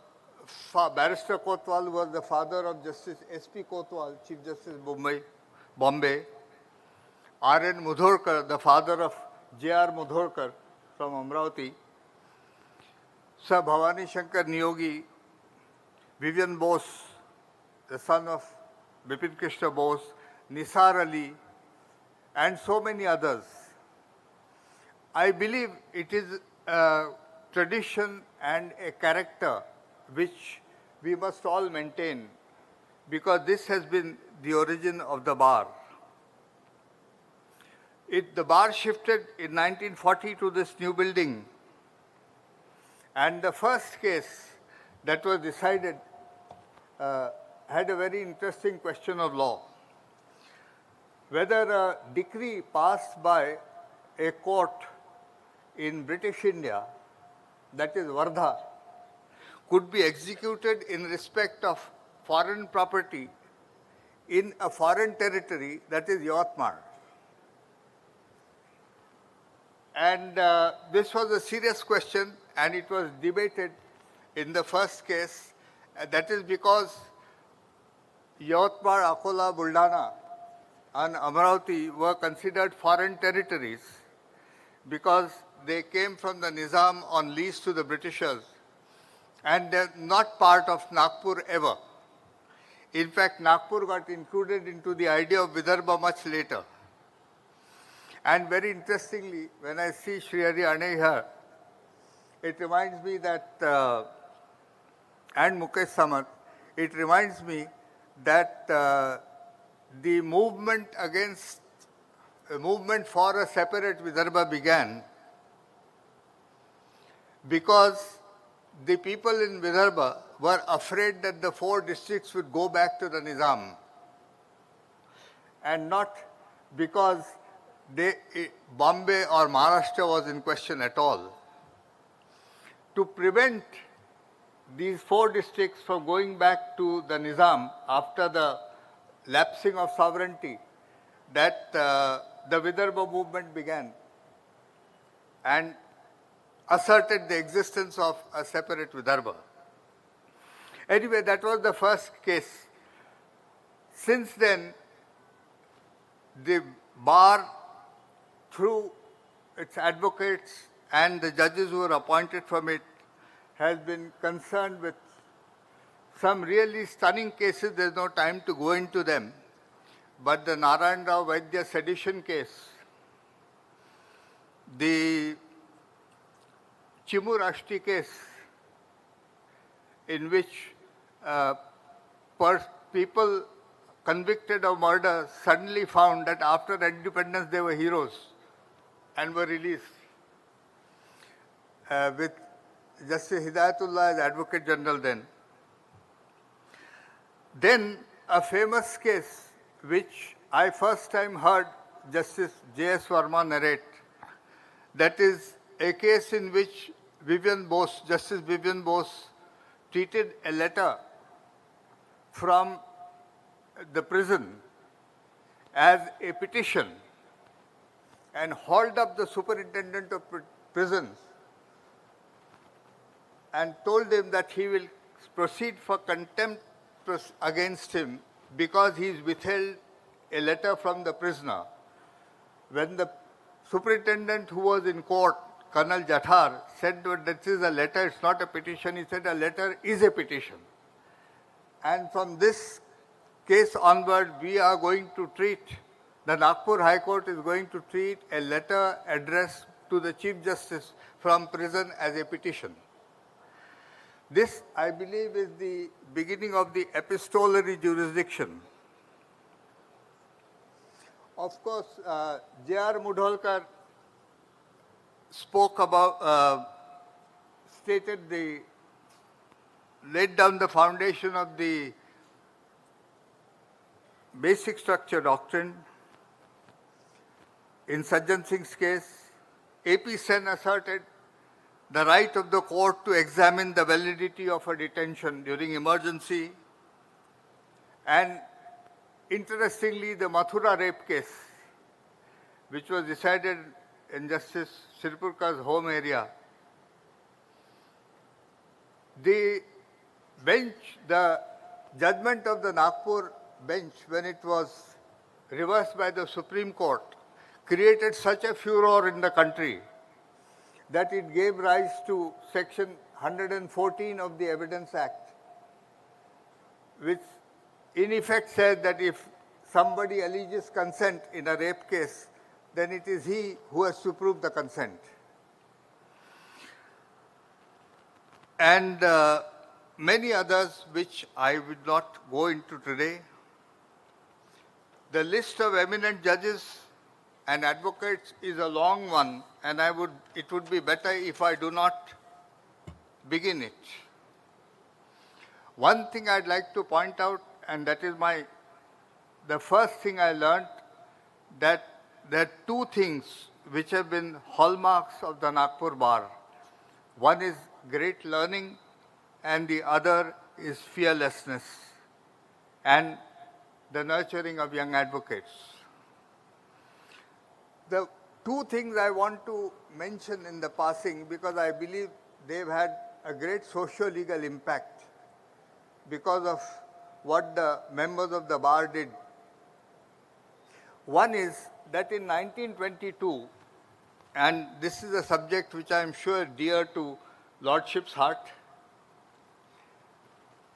Barrister Kotwal, who was the father of Justice S.P. Kotwal, Chief Justice Bombay, R.N. Mudhorkar, the father of J.R. Mudhorkar from Amravati, Sir Bhavani Shankar Niyogi, Vivian Bose, the son of Bipin Krishna Bose, Nisar Ali, and so many others. I believe it is a tradition and a character which we must all maintain, because this has been the origin of the bar. The bar shifted in 1940 to this new building, and the first case that was decided had a very interesting question of law. Whether a decree passed by a court in British India, that is Wardha, could be executed in respect of foreign property in a foreign territory, that is Yavatmal. And this was a serious question, and it was debated in the first case. That is because Yavatmal, Akola, Buldana and Amravati were considered foreign territories because they came from the Nizam on lease to the Britishers, and they're not part of Nagpur ever. In fact, Nagpur got included into the idea of Vidarbha much later. And very interestingly, when I see Shri Ane here, it reminds me that, and Mukesh Samat, it reminds me that the movement for a separate Vidarbha began because the people in Vidarbha were afraid that the 4 districts would go back to the Nizam, and not because Bombay or Maharashtra was in question at all. To prevent these 4 districts from going back to the Nizam after the lapsing of sovereignty, that the Vidarbha movement began and asserted the existence of a separate Vidarbha. Anyway, that was the first case. Since then, the bar, through its advocates and the judges who were appointed from it, has been concerned with some really stunning cases. There's no time to go into them. But the Narayan Rao Vaidya sedition case, the Chimur Ashti case, in which people convicted of murder suddenly found that after independence they were heroes and were released, with Justice Hidayatullah as Advocate General then. Then a famous case which I first time heard Justice J.S. Verma narrate, that is a case in which Justice Vivian Bose treated a letter from the prison as a petition and hauled up the superintendent of prisons and told him that he will proceed for contempt against him because he withheld a letter from the prisoner. When the superintendent who was in court, Colonel Jathar, said that this is a letter, it's not a petition, he said a letter is a petition. And from this case onward, we are going to treat, the Nagpur High Court is going to treat a letter addressed to the Chief Justice from prison as a petition. This, I believe, is the beginning of the epistolary jurisdiction. Of course, J.R. Mudholkar spoke about, laid down the foundation of the basic structure doctrine. In Sajjan Singh's case, A.P. Sen asserted the right of the court to examine the validity of a detention during emergency. And interestingly, the Mathura rape case, which was decided in Justice Sirpurkar's home area, the bench, the judgment of the Nagpur bench, when it was reversed by the Supreme Court, created such a furor in the country that it gave rise to Section 114 of the Evidence Act, which in effect says that if somebody alleges consent in a rape case, then it is he who has to prove the consent. And many others which I will not go into today. The list of eminent judges and advocates is a long one, and it would be better if I do not begin it. One thing I'd like to point out, and that is the first thing I learned, that there are 2 things which have been hallmarks of the Nagpur Bar. One is great learning, and the other is fearlessness and the nurturing of young advocates. The 2 things I want to mention in the passing, because I believe they've had a great socio-legal impact because of what the members of the bar did. One is that in 1922, and this is a subject which I am sure dear to Lordship's heart,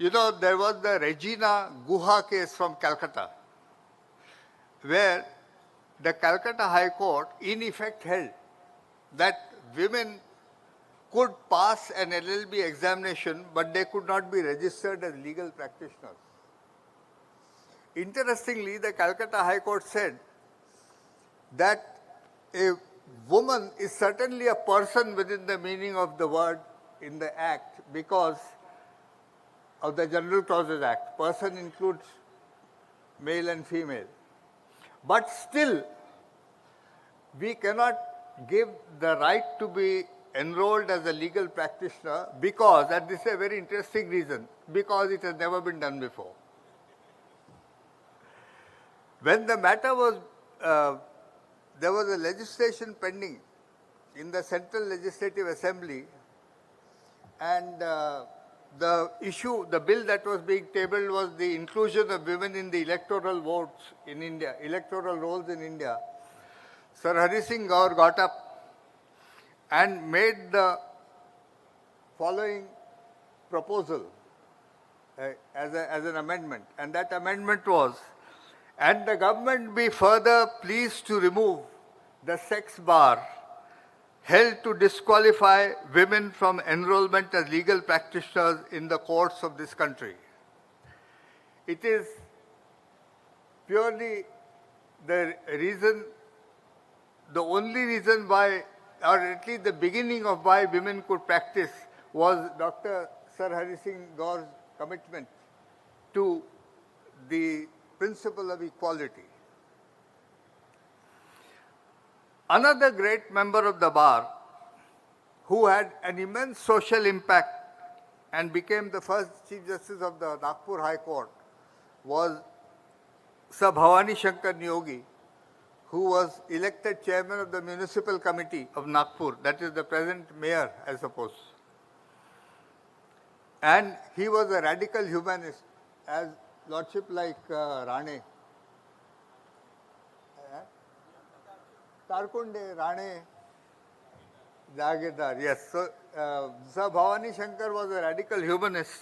You know, there was the Regina Guha case from Calcutta, where the Calcutta High Court in effect held that women could pass an LLB examination, but they could not be registered as legal practitioners. Interestingly, the Calcutta High Court said that a woman is certainly a person within the meaning of the word in the Act because of the General Clauses Act. Person includes male and female. But still, we cannot give the right to be enrolled as a legal practitioner because, and this is a very interesting reason, because it has never been done before. When the matter was, there was a legislation pending in the Central Legislative Assembly, and the bill that was being tabled was the inclusion of women in the electoral votes in India, electoral rolls in India. Sir Hari Singh Gaur got up and made the following proposal as an amendment. And that amendment was, and the government be further pleased to remove the sex bar held to disqualify women from enrollment as legal practitioners in the courts of this country. It is purely the only reason why, or at least the beginning of why women could practice was Dr. Sir Hari Singh Gaur's commitment to the principle of equality. Another great member of the bar who had an immense social impact and became the first Chief Justice of the Nagpur High Court was Sir Bhavani Shankar Niyogi, who was elected chairman of the Municipal Committee of Nagpur, that is the present mayor, I suppose. And he was a radical humanist, as lordship like Rane. Tarkunde, Rane, Jagedar, yes. So, Sir Bhavani Shankar was a radical humanist.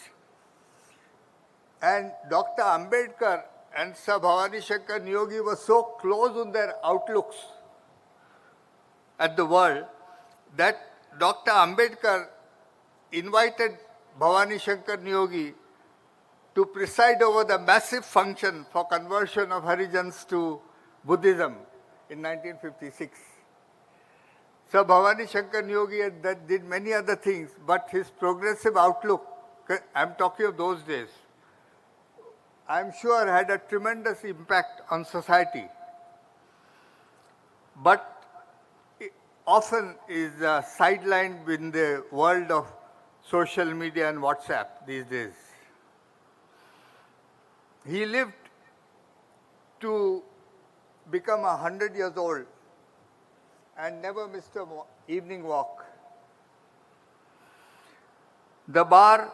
And Dr. Ambedkar and Sir Bhavani Shankar Niyogi were so close on their outlooks at the world that Dr. Ambedkar invited Bhavani Shankar Niyogi to preside over the massive function for conversion of Harijans to Buddhism in 1956. Sir Bhavani Shankar Niyogi did many other things, but his progressive outlook, I'm talking of those days, I'm sure had a tremendous impact on society. But it often is sidelined in the world of social media and WhatsApp these days. He lived to become 100 years old and never missed an evening walk. The bar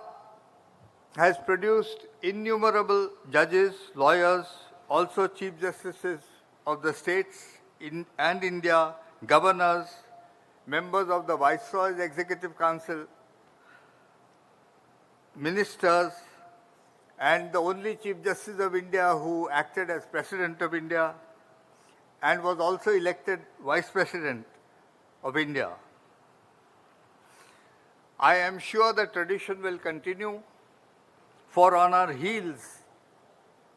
has produced innumerable judges, lawyers, also Chief Justices of the states and India, governors, members of the Viceroy's Executive Council, ministers, and the only Chief Justice of India who acted as President of India and was also elected Vice President of India. I am sure the tradition will continue, for on our heels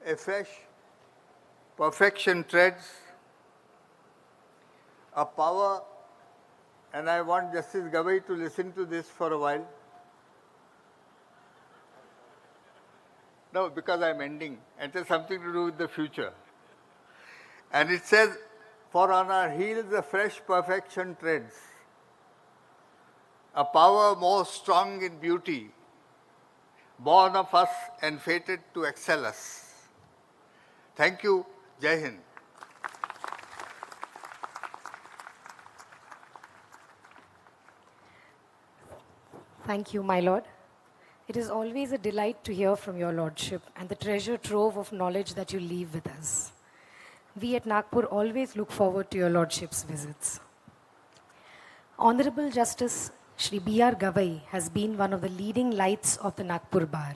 a fresh perfection treads, a power, and I want Justice Gavai to listen to this for a while. No, because I'm ending. It has something to do with the future. And it says, for on our heels a fresh perfection treads, a power more strong in beauty, born of us and fated to excel us. Thank you. Jai Hind. Thank you, my lord. It is always a delight to hear from your lordship and the treasure trove of knowledge that you leave with us. We at Nagpur always look forward to your lordship's visits. Honorable Justice Shri B.R. Gavai has been one of the leading lights of the Nagpur Bar.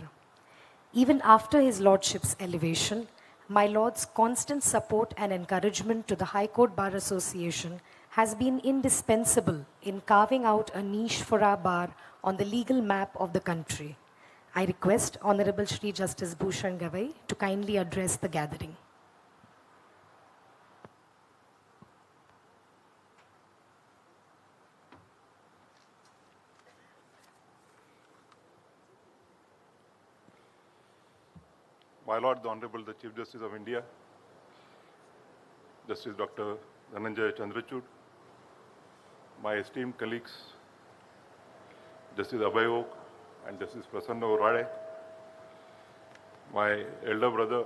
Even after his lordship's elevation, my lord's constant support and encouragement to the High Court Bar Association has been indispensable in carving out a niche for our bar on the legal map of the country. I request Honorable Shri Justice Bhushan Gavai to kindly address the gathering. My Lord, the Honorable the Chief Justice of India, Justice Dr. Dhananjaya Chandrachud, my esteemed colleagues, Justice Abhay and Justice Prasanna Varale, my elder brother,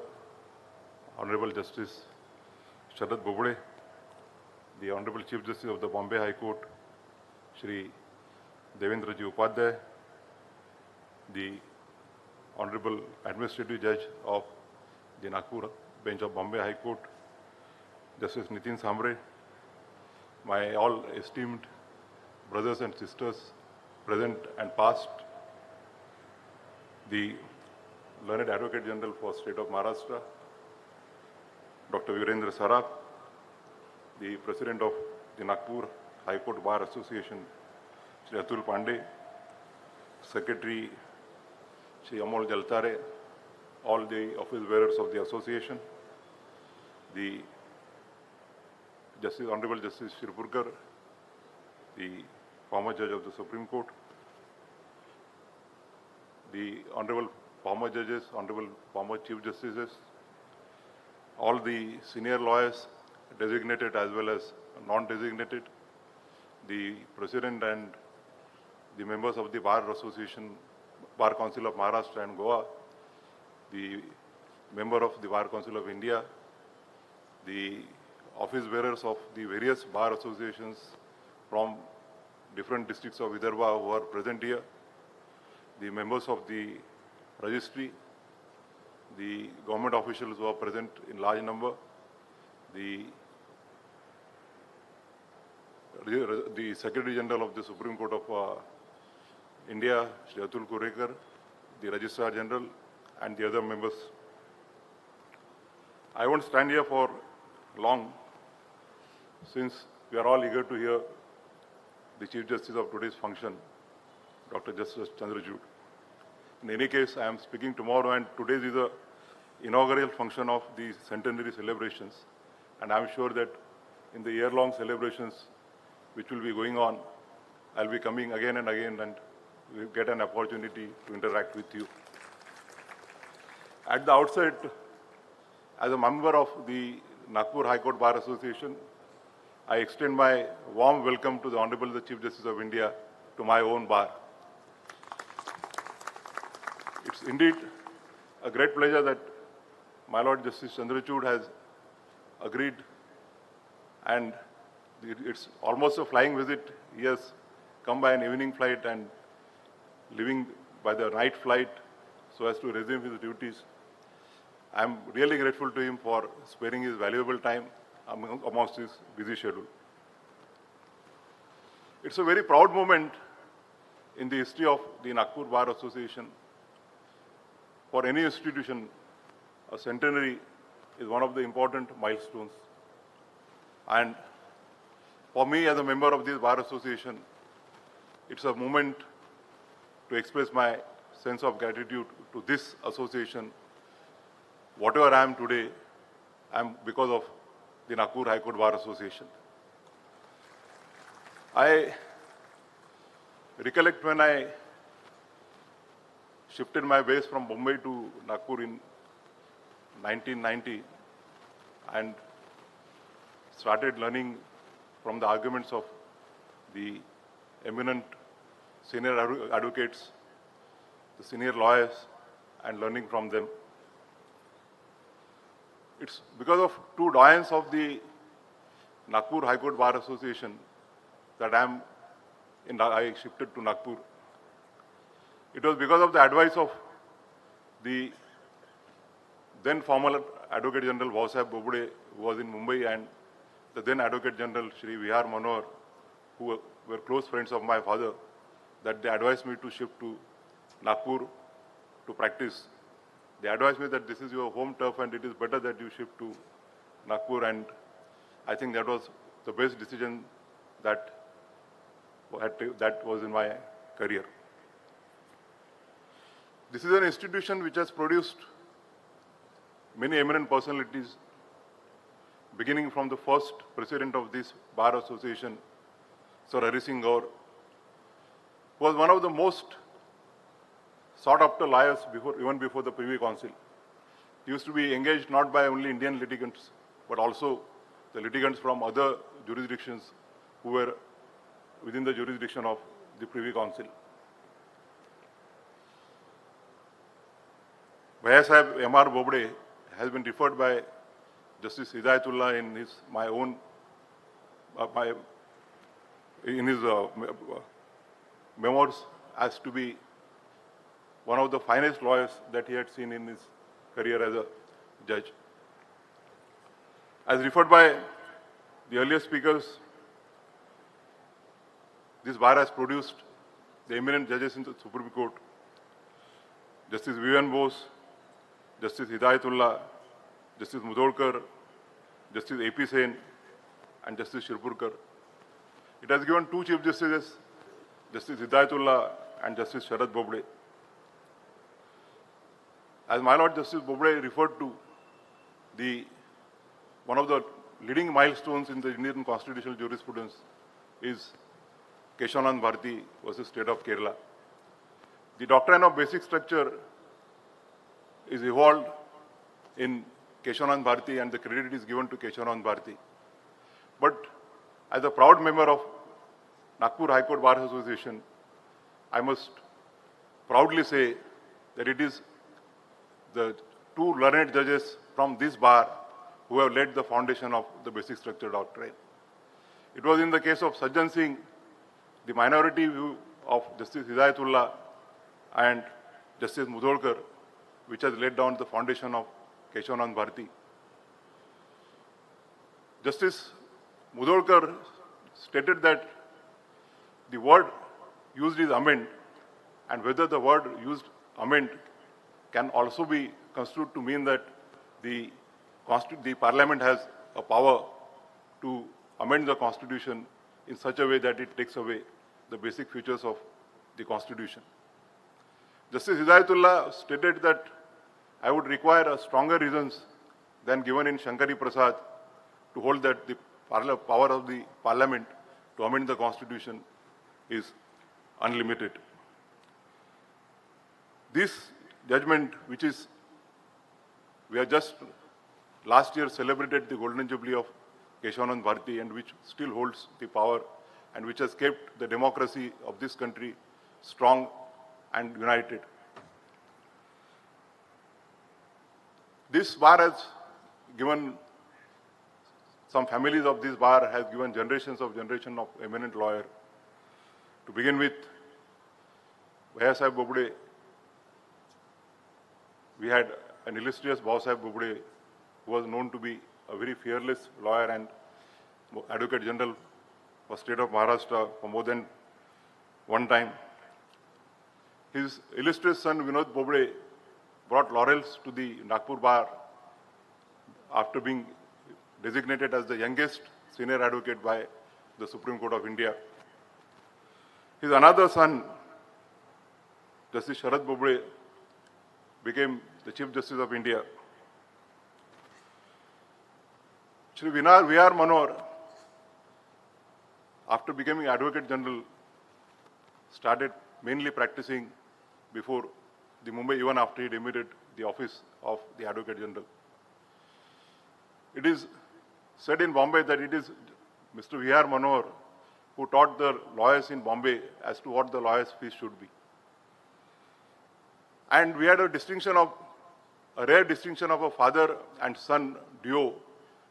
Honorable Justice Sharad Bobde, the Honorable Chief Justice of the Bombay High Court, Shri Devendra Upadhyaya, the Honorable Administrative Judge of the Nagpur Bench of Bombay High Court, Justice Nitin Sambre, my all esteemed brothers and sisters, present and past, the Learned Advocate General for State of Maharashtra, Dr. Virendra Saraf, the President of the Nagpur High Court Bar Association, Shri Atul Pandey, Secretary Shri Amol Jaltare, all the office bearers of the association, the Honorable Justice Shri, the former judge of the Supreme Court, the Honorable former judges, Honorable former Chief Justices, all the senior lawyers, designated as well as non-designated, the President and the members of the Bar Association, Bar Council of Maharashtra and Goa, the member of the Bar Council of India, the office bearers of the various bar associations from different districts of Vidarbha who are present here, the members of the registry, the government officials who are present in large number, the Secretary General of the Supreme Court of India, Shri Atul Kurekar, the Registrar General, and the other members. I won't stand here for long, since we are all eager to hear the Chief Justice of today's function, Dr. Justice Chandrachud. In any case, I am speaking tomorrow, and today is the inaugural function of the Centenary celebrations, and I am sure that in the year-long celebrations which will be going on, I'll be coming again and again, and we'll get an opportunity to interact with you. At the outset, as a member of the Nagpur High Court Bar Association, I extend my warm welcome to the Honorable the Chief Justice of India to my own bar. It's indeed a great pleasure that my Lord Justice Chandrachud has agreed, and it's almost a flying visit. He has come by an evening flight and leaving by the night flight so as to resume his duties. I'm really grateful to him for sparing his valuable time amongst his busy schedule. It's a very proud moment in the history of the Nagpur Bar Association. For any institution, a centenary is one of the important milestones. And for me, as a member of this Bar Association, it's a moment to express my sense of gratitude to this association. Whatever I am today, I am because of the Nagpur High Court Bar Association. I recollect when I shifted my base from Bombay to Nagpur in 1990 and started learning from the arguments of the eminent senior advocates, the senior lawyers, and learning from them. It's because of two doyens of the Nagpur High Court Bar Association that I shifted to Nagpur. It was because of the advice of the then former Advocate General Bobde, who was in Mumbai, and the then Advocate General Shri Vihar Manohar, who were close friends of my father, that they advised me to shift to Nagpur to practice they advised me that this is your home turf and it is better that you shift to Nagpur, and I think that was the best decision that was in my career. This is an institution which has produced many eminent personalities, beginning from the first president of this Bar Association, Sir Hari Singh Gaur, who was one of the most sought after lawyers even before the Privy Council. He used to be engaged not by only Indian litigants, but also the litigants from other jurisdictions who were within the jurisdiction of the Privy Council. Bhaiya Sahib M.R. Bobde has been referred by Justice Hidayatullah in his memoirs as to be one of the finest lawyers that he had seen in his career as a judge. As referred by the earlier speakers, this bar has produced the eminent judges in the Supreme Court: Justice Vivian Bose, Justice Hidayatullah, Justice Mudolkar, Justice A.P. Sen, and Justice Shirpurkar. It has given two Chief Justices, Justice Hidayatullah and Justice Sharad Bobde. As my Lord Justice Bobde referred to, one of the leading milestones in the Indian constitutional jurisprudence is Keshavanand Bharati versus State of Kerala. The doctrine of basic structure is evolved in Keshavanand Bharati, and the credit is given to Keshavanand Bharati. But as a proud member of Nagpur High Court Bar Association, I must proudly say that it is the two learned judges from this bar who have laid the foundation of the basic structure doctrine. It was in the case of Sajjan Singh, the minority view of Justice Hidayatullah and Justice Mudolkar, which has laid down the foundation of Keshavanand Bharati. Justice Mudolkar stated that the word used is amend, and whether the word used amend can also be construed to mean that the Parliament has a power to amend the Constitution in such a way that it takes away the basic features of the Constitution. Justice Hidayatullah stated that I would require a stronger reasons than given in Shankari Prasad to hold that the power of the Parliament to amend the Constitution is unlimited. This judgment, which is, we have just last year celebrated the Golden Jubilee of Keshavanand Bharati, and which still holds the power and which has kept the democracy of this country strong and united. This bar has given, some families of this bar has given generations of eminent lawyers. To begin with, Bhaiya Sahib Bobde, we had an illustrious Bhaiya Sahib Bobde who was known to be a very fearless lawyer and Advocate General for State of Maharashtra for more than one time. His illustrious son Vinod Bobde brought laurels to the Nagpur Bar after being designated as the youngest senior advocate by the Supreme Court of India. His another son, Justice Sharad Bobde, became the Chief Justice of India. Shri V.R. Manohar, after becoming Advocate General, started mainly practicing before the Mumbai, even after he demitted the office of the Advocate General. It is said in Bombay that it is Mr. V.R. Manohar who taught the lawyers in Bombay as to what the lawyer's fees should be. And we had a rare distinction of a father and son duo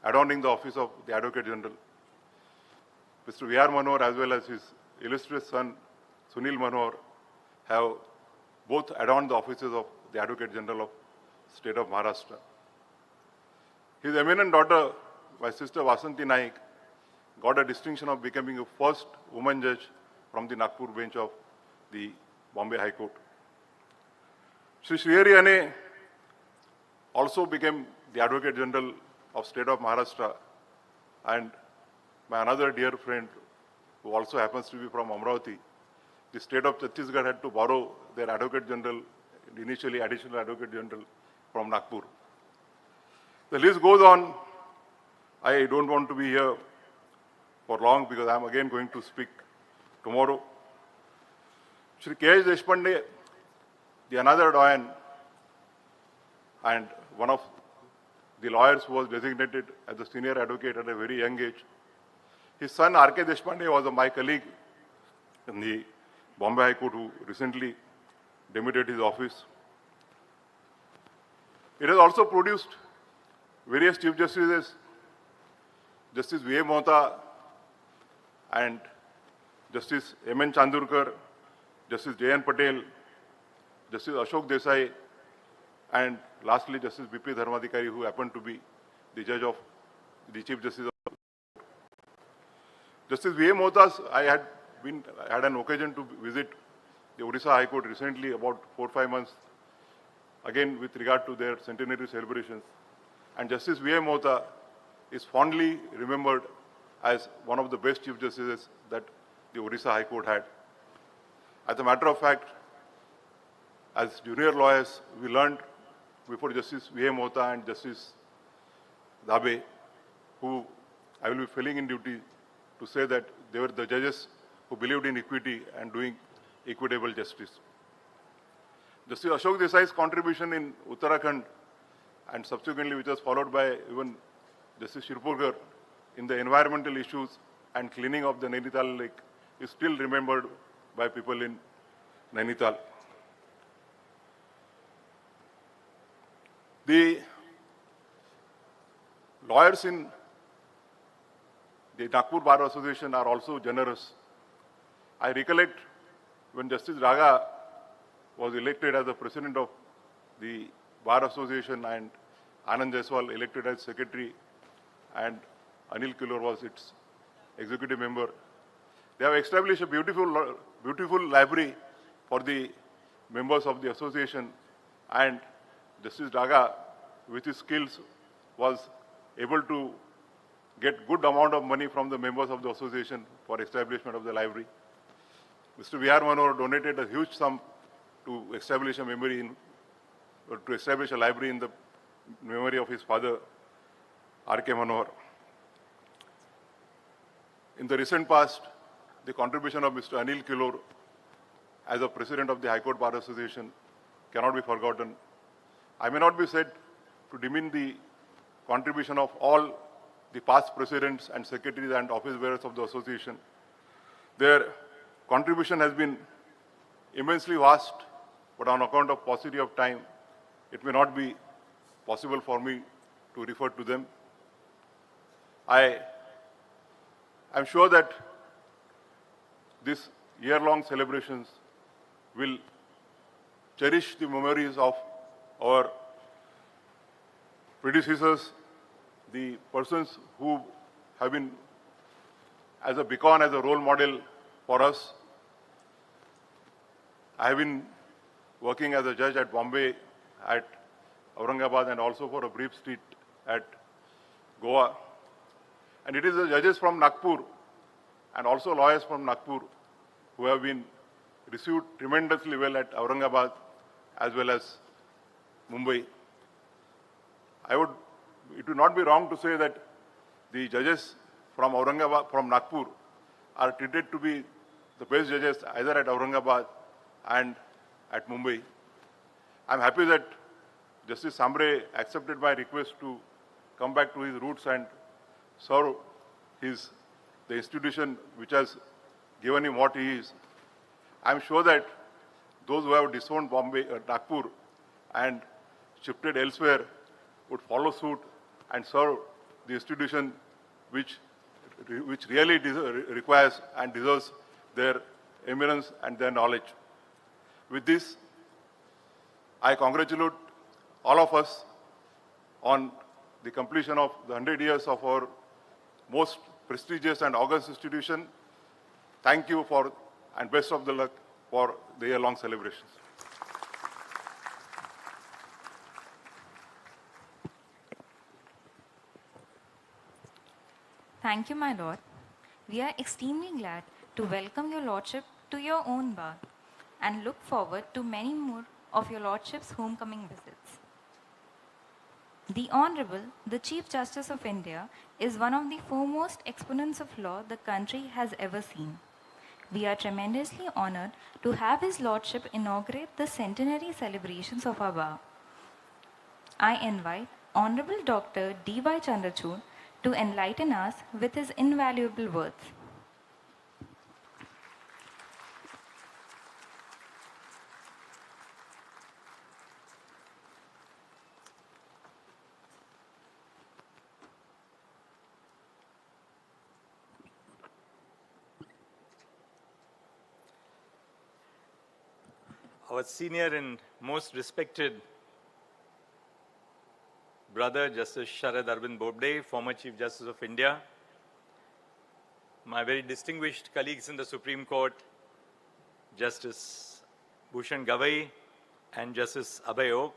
adorning the office of the Advocate General. Mr. V.R. Manohar as well as his illustrious son Sunil Manohar have both adorned the offices of the Advocate General of State of Maharashtra. His eminent daughter, my sister Vasanti Naik, got a distinction of becoming the first woman judge from the Nagpur bench of the Bombay High Court. Shri Hari Ane also became the Advocate General of State of Maharashtra, and my another dear friend who also happens to be from Amravati, the state of Chhattisgarh had to borrow their Advocate General, initially Additional Advocate General from Nagpur. The list goes on. I don't want to be here for long because I am again going to speak tomorrow. Shri K.H. Deshpande, the another doyen and one of the lawyers who was designated as the senior advocate at a very young age. His son R.K. Deshpande was my colleague in the Bombay High Court who recently demitted his office. It has also produced various Chief Justices, Justice V.A. Mohta and Justice M.N. Chandurkar, Justice J.N. Patel, Justice Ashok Desai, and lastly Justice B.P. Dharmadhikari, who happened to be the judge of the Chief Justice of Justice V.A. Mohta. I had an occasion to visit the Odisha High Court recently, about 4 or 5 months, again with regard to their centenary celebrations. And Justice V.A. Mohta is fondly remembered as one of the best Chief Justices that the Odisha High Court had. As a matter of fact, as junior lawyers, we learned before Justice V.A. Mohta and Justice Abhay, who I will be filling in duty to say that they were the judges who believed in equity and doing equitable justice. Justice Ashok Desai's contribution in Uttarakhand and subsequently which was followed by even Justice Shirpurkar in the environmental issues and cleaning of the Nainital lake is still remembered by people in Nainital. The lawyers in the Nagpur Bar Association are also generous. I recollect when Justice Raga was elected as the president of the Bar Association and Anand Jaiswal elected as secretary and Anil Kilor was its executive member. They have established a beautiful library for the members of the association, and Justice Raga, with his skills, was able to get good amount of money from the members of the association for establishment of the library. Mr. V.R. Manohar donated a huge sum to establish a library in the memory of his father, R.K. Manohar. In the recent past, the contribution of Mr. Anil Kilor as a president of the High Court Bar Association cannot be forgotten. I may not be said to demean the contribution of all the past presidents and secretaries and office bearers of the association. Their contribution has been immensely vast, but on account of paucity of time, it may not be possible for me to refer to them. I am sure that this year-long celebrations will cherish the memories of our predecessors, the persons who have been as a beacon, as a role model for us. I have been working as a judge at Bombay, at Aurangabad, and also for a brief stint at Goa. And it is the judges from Nagpur and also lawyers from Nagpur who have been received tremendously well at Aurangabad as well as Mumbai. It would not be wrong to say that the judges from Aurangabad, from Nagpur, are treated to be the best judges either at Aurangabad and at Mumbai. I'm happy that Justice Sambre accepted my request to come back to his roots and serve the institution which has given him what he is. I'm sure that those who have disowned Nagpur and shifted elsewhere would follow suit and serve the institution which really requires and deserves their eminence and their knowledge. With this, I congratulate all of us on the completion of the 100 years of our most prestigious and august institution. Thank you and best of the luck for the year-long celebrations. Thank you, my lord. We are extremely glad to welcome your lordship to your own bar and look forward to many more of your lordship's homecoming visits. The Honorable, the Chief Justice of India, is one of the foremost exponents of law the country has ever seen. We are tremendously honored to have His Lordship inaugurate the centenary celebrations of our bar. I invite Honorable Dr. D.Y. Chandrachud to enlighten us with his invaluable words. Our senior and most respected brother, Justice Sharad Bobde, former Chief Justice of India, my very distinguished colleagues in the Supreme Court, Justice Bhushan Gavai and Justice Abhay,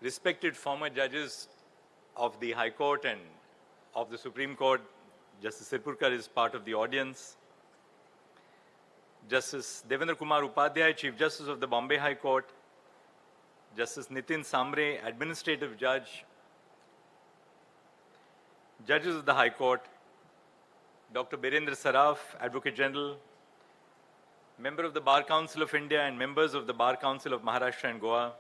respected former judges of the High Court and of the Supreme Court, Justice Sirpurkar is part of the audience, Justice Devendra Kumar Upadhyaya, Chief Justice of the Bombay High Court, Justice Nitin Sambre, Administrative Judge, Judges of the High Court, Dr. Devendra Saraf, Advocate General, Member of the Bar Council of India and members of the Bar Council of Maharashtra and Goa,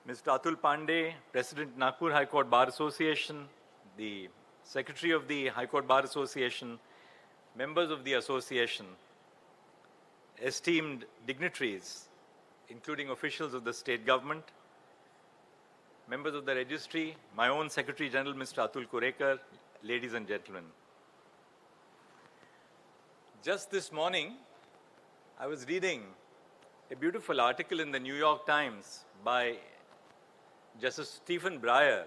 Mr. Atul Pandey, President Nagpur High Court Bar Association, the Secretary of the High Court Bar Association, members of the association, esteemed dignitaries, including officials of the state government, members of the registry, my own Secretary General, Mr. Atul Kurekar, ladies and gentlemen. Just this morning, I was reading a beautiful article in the New York Times by Justice Stephen Breyer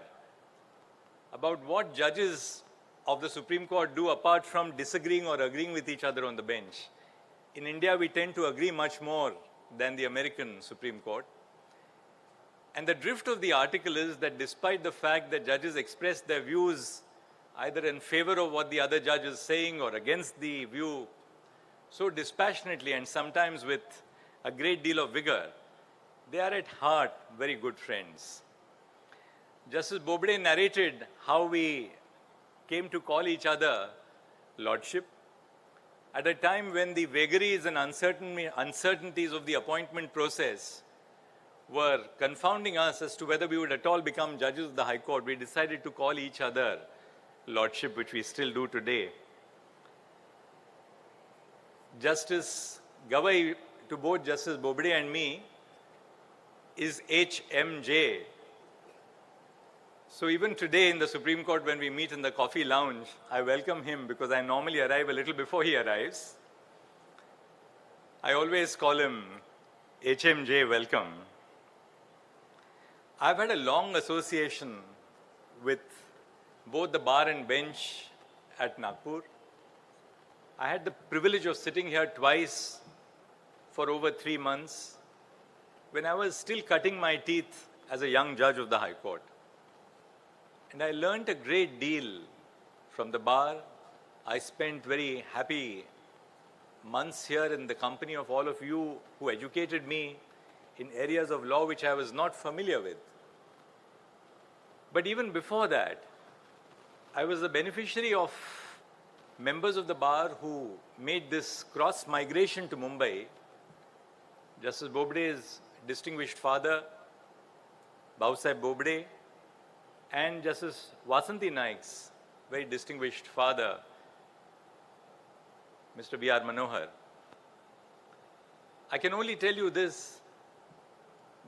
about what judges of the Supreme Court do apart from disagreeing or agreeing with each other on the bench. In India, we tend to agree much more than the American Supreme Court. And the drift of the article is that despite the fact that judges express their views either in favor of what the other judge is saying or against the view so dispassionately and sometimes with a great deal of vigor, they are at heart very good friends. Justice Bobde narrated how we came to call each other Lordship at a time when the vagaries and uncertainties of the appointment process were confounding us as to whether we would at all become judges of the High Court. We decided to call each other Lordship, which we still do today. Justice Gavai, to both Justice Bobde and me, is HMJ. So even today in the Supreme Court, when we meet in the coffee lounge, I welcome him because I normally arrive a little before he arrives. I always call him HMJ, welcome. I've had a long association with both the bar and bench at Nagpur. I had the privilege of sitting here twice for over 3 months when I was still cutting my teeth as a young judge of the High Court. And I learned a great deal from the bar. I spent very happy months here in the company of all of you who educated me in areas of law which I was not familiar with. But even before that, I was the beneficiary of members of the bar who made this cross-migration to Mumbai. Justice Bobde's distinguished father, Bhausaheb Bobde, and Justice Vasanti Naik's very distinguished father, Mr. B.R. Manohar. I can only tell you this,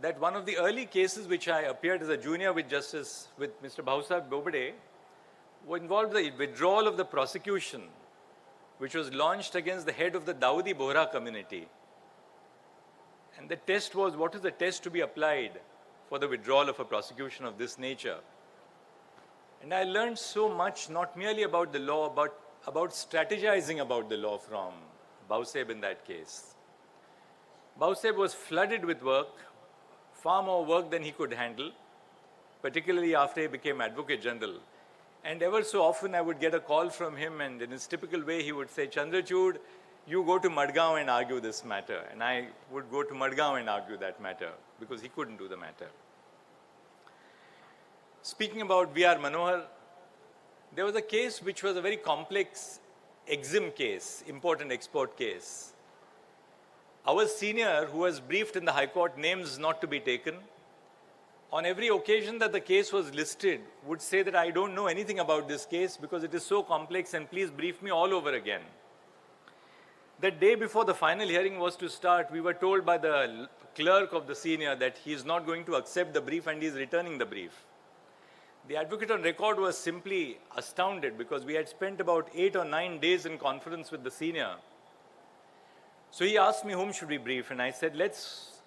that one of the early cases which I appeared as a junior with Mr. Bhausaheb Bobde involved the withdrawal of the prosecution which was launched against the head of the Dawoodi Bohra community. And the test was, what is the test to be applied for the withdrawal of a prosecution of this nature? And I learned so much, not merely about the law, but about strategizing about the law from Bhausaheb in that case. Bhausaheb was flooded with work, far more work than he could handle, particularly after he became Advocate General. And ever so often I would get a call from him, and in his typical way he would say, Chandrachud, you go to Madgaon and argue this matter. And I would go to Madgaon and argue that matter because he couldn't do the matter. Speaking about V.R. Manohar, there was a case which was a very complex EXIM case, import and export case. Our senior, who was briefed in the High Court, names not to be taken, on every occasion that the case was listed, would say that I don't know anything about this case because it is so complex and please brief me all over again. The day before the final hearing was to start, we were told by the clerk of the senior that he is not going to accept the brief and he is returning the brief. The advocate on record was simply astounded because we had spent about 8 or 9 days in conference with the senior. So he asked me whom should we brief, and I said, let's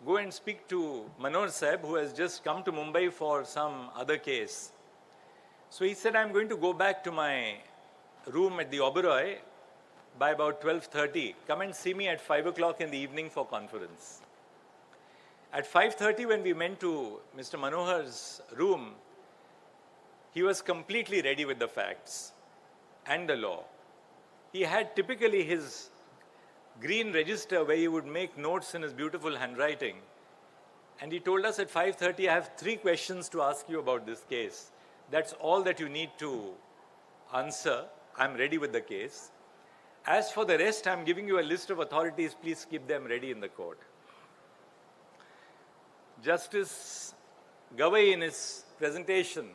go and speak to Manohar Sahib, who has just come to Mumbai for some other case. So he said, I'm going to go back to my room at the Oberoi by about 12:30. Come and see me at 5 o'clock in the evening for conference. At 5:30, when we went to Mr. Manohar's room, he was completely ready with the facts and the law. He had typically his green register where he would make notes in his beautiful handwriting. And he told us at 5:30, I have 3 questions to ask you about this case. That's all that you need to answer. I'm ready with the case. As for the rest, I'm giving you a list of authorities. Please keep them ready in the court. Justice Gavai, in his presentation,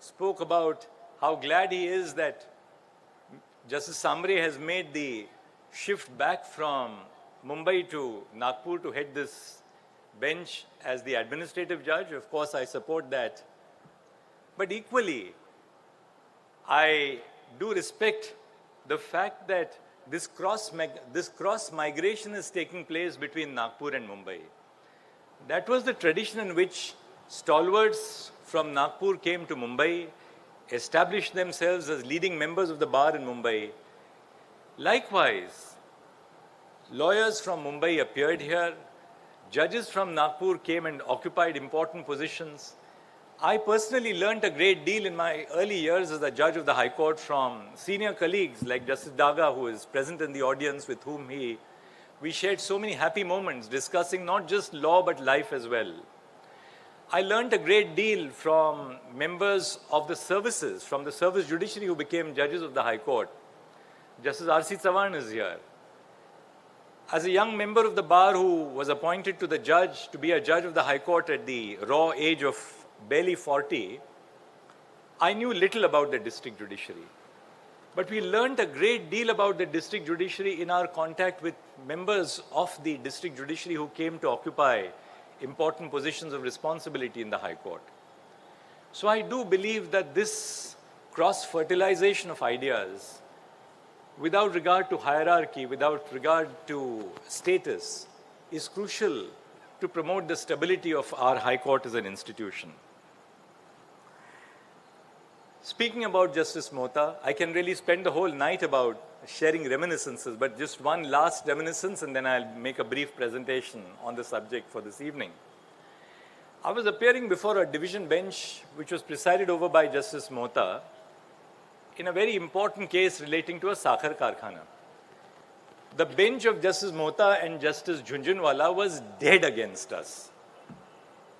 spoke about how glad he is that Justice Samre has made the shift back from Mumbai to Nagpur to head this bench as the administrative judge. Of course, I support that. But equally, I do respect the fact that this cross migration is taking place between Nagpur and Mumbai. That was the tradition in which stalwarts from Nagpur came to Mumbai, established themselves as leading members of the bar in Mumbai. Likewise, lawyers from Mumbai appeared here, judges from Nagpur came and occupied important positions. I personally learnt a great deal in my early years as a judge of the High Court from senior colleagues like Justice Daga, who is present in the audience, with whom we shared so many happy moments discussing not just law but life as well. I learnt a great deal from members of the services, from the service judiciary who became judges of the High Court. Justice R.C. Chavan is here. As a young member of the bar who was appointed to be a judge of the High Court at the raw age of barely 40, I knew little about the district judiciary. But we learned a great deal about the district judiciary in our contact with members of the district judiciary who came to occupy important positions of responsibility in the High Court. So I do believe that this cross-fertilization of ideas, without regard to hierarchy, without regard to status, is crucial to promote the stability of our High Court as an institution. Speaking about Justice Mohta, I can really spend the whole night about sharing reminiscences, but just one last reminiscence and then I'll make a brief presentation on the subject for this evening. I was appearing before a division bench which was presided over by Justice Mohta in a very important case relating to a Sakhar Karkhana. The bench of Justice Mohta and Justice Jhunjhunwala was dead against us.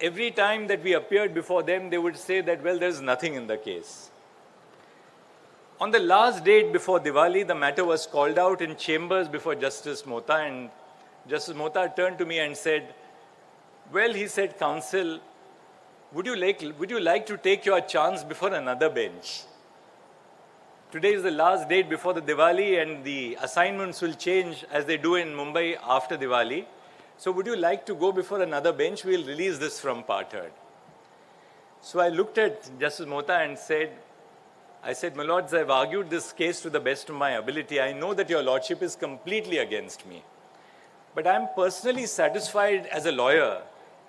Every time that we appeared before them, they would say that, well, there's nothing in the case. On the last date before Diwali, the matter was called out in chambers before Justice Mohta, and Justice Mohta turned to me and said, well, he said, counsel, would you like to take your chance before another bench? Today is the last date before the Diwali and the assignments will change as they do in Mumbai after Diwali. So would you like to go before another bench? We'll release this from part heard. So I looked at Justice Mohta and said, my lords, I've argued this case to the best of my ability. I know that your lordship is completely against me. But I'm personally satisfied as a lawyer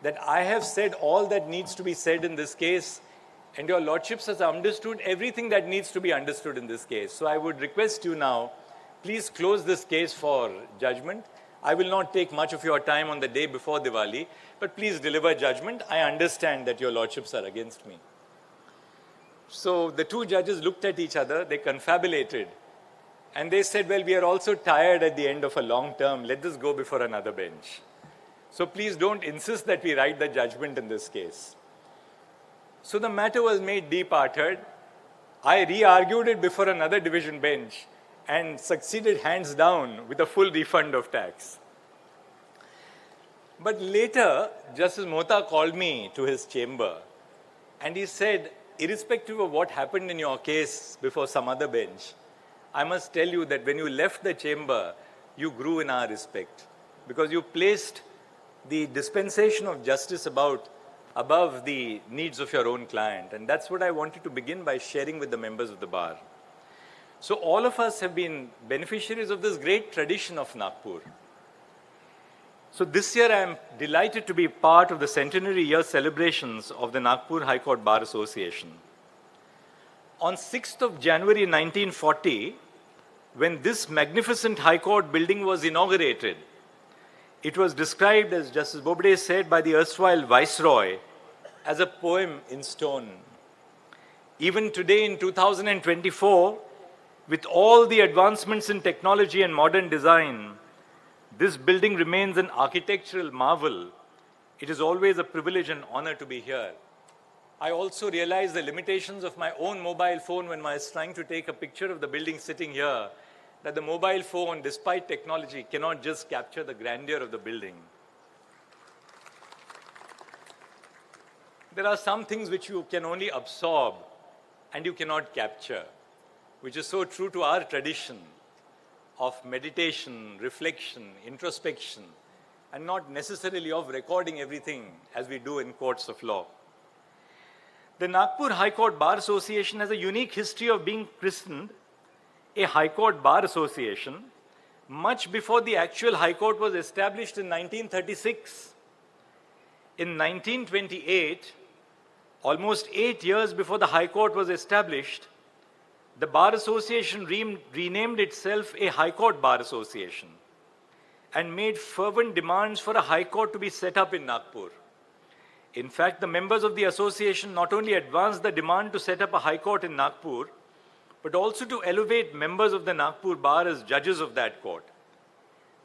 that I have said all that needs to be said in this case, and your lordships has understood everything that needs to be understood in this case. So I would request you now, please close this case for judgment. I will not take much of your time on the day before Diwali, but please deliver judgment. I understand that your lordships are against me. So the two judges looked at each other, they confabulated, and they said, well, we are also tired at the end of a long term, let this go before another bench. So please don't insist that we write the judgment in this case. So the matter was made departed. I re-argued it before another division bench and succeeded hands down with a full refund of tax. But later, Justice Mohta called me to his chamber and he said, irrespective of what happened in your case before some other bench, I must tell you that when you left the chamber, you grew in our respect because you placed the dispensation of justice above the needs of your own client. And that's what I wanted to begin by sharing with the members of the bar. So all of us have been beneficiaries of this great tradition of Nagpur. So this year I am delighted to be part of the centenary year celebrations of the Nagpur High Court Bar Association. On 6th of January 1940, when this magnificent High Court building was inaugurated, it was described, as Justice Bobde said, by the erstwhile Viceroy as a poem in stone. Even today in 2024, with all the advancements in technology and modern design, this building remains an architectural marvel. It is always a privilege and honor to be here. I also realize the limitations of my own mobile phone when I was trying to take a picture of the building sitting here, that the mobile phone, despite technology, cannot just capture the grandeur of the building. There are some things which you can only absorb and you cannot capture, which is so true to our tradition of meditation, reflection, introspection, and not necessarily of recording everything as we do in courts of law. The Nagpur High Court Bar Association has a unique history of being christened a High Court Bar Association much before the actual High Court was established in 1936. In 1928, almost 8 years before the High Court was established, the Bar Association renamed itself a High Court Bar Association and made fervent demands for a High Court to be set up in Nagpur. In fact, the members of the association not only advanced the demand to set up a High Court in Nagpur, but also to elevate members of the Nagpur Bar as judges of that court.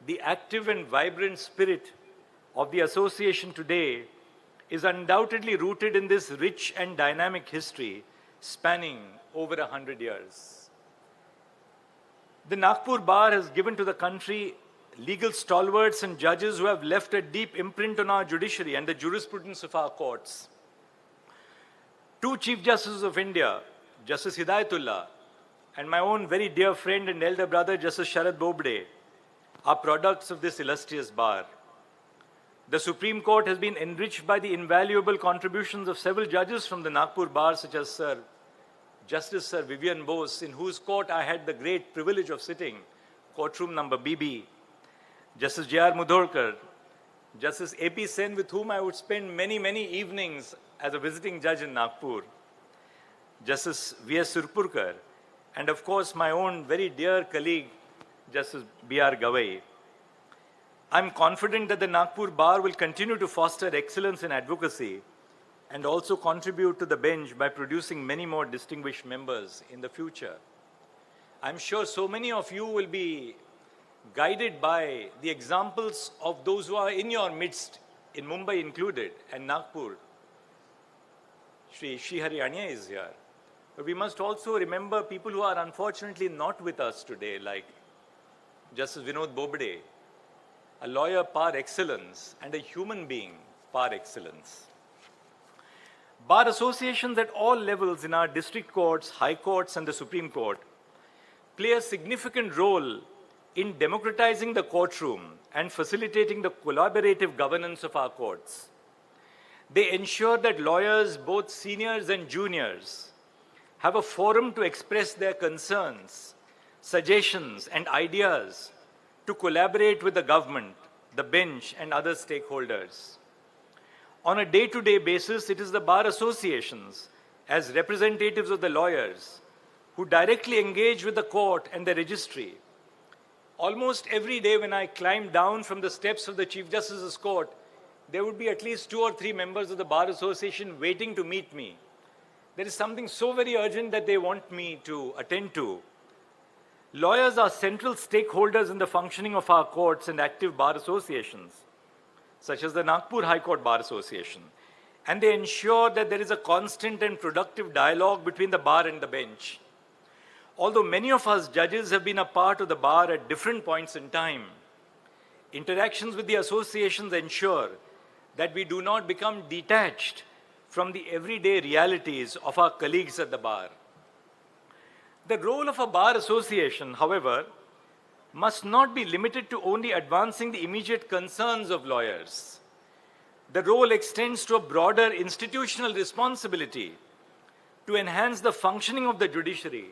The active and vibrant spirit of the association today is undoubtedly rooted in this rich and dynamic history spanning over 100 years. The Nagpur Bar has given to the country legal stalwarts and judges who have left a deep imprint on our judiciary and the jurisprudence of our courts. Two Chief Justices of India, Justice Hidayatullah, and my own very dear friend and elder brother, Justice Sharad Bobde, are products of this illustrious bar. The Supreme Court has been enriched by the invaluable contributions of several judges from the Nagpur Bar, such as Justice Sir Vivian Bose, in whose court I had the great privilege of sitting, courtroom number BB, Justice J.R. Mudholkar, Justice A.P. Sen, with whom I would spend many, many evenings as a visiting judge in Nagpur, Justice V.S. Surpurkar, and of course my own very dear colleague, Justice B.R. Gavai. I'm confident that the Nagpur Bar will continue to foster excellence in advocacy and also contribute to the bench by producing many more distinguished members in the future. I'm sure so many of you will be guided by the examples of those who are in your midst, in Mumbai included, and Nagpur. Shri Haryanya is here. But we must also remember people who are unfortunately not with us today, like Justice Vinod Bobde, a lawyer par excellence and a human being par excellence. Bar associations at all levels in our district courts, high courts, and the Supreme Court play a significant role in democratizing the courtroom and facilitating the collaborative governance of our courts. They ensure that lawyers, both seniors and juniors, have a forum to express their concerns, suggestions, and ideas to collaborate with the government, the bench, and other stakeholders. On a day-to-day basis, it is the bar associations, as representatives of the lawyers, who directly engage with the court and the registry. Almost every day when I climb down from the steps of the Chief Justice's court, there would be at least 2 or 3 members of the Bar Association waiting to meet me. there is something so very urgent that they want me to attend to. Lawyers are central stakeholders in the functioning of our courts and active bar associations, such as the Nagpur High Court Bar Association, and they ensure that there is a constant and productive dialogue between the bar and the bench. Although many of us judges have been a part of the bar at different points in time, interactions with the associations ensure that we do not become detached from the everyday realities of our colleagues at the bar. The role of a bar association, however, must not be limited to only advancing the immediate concerns of lawyers. The role extends to a broader institutional responsibility to enhance the functioning of the judiciary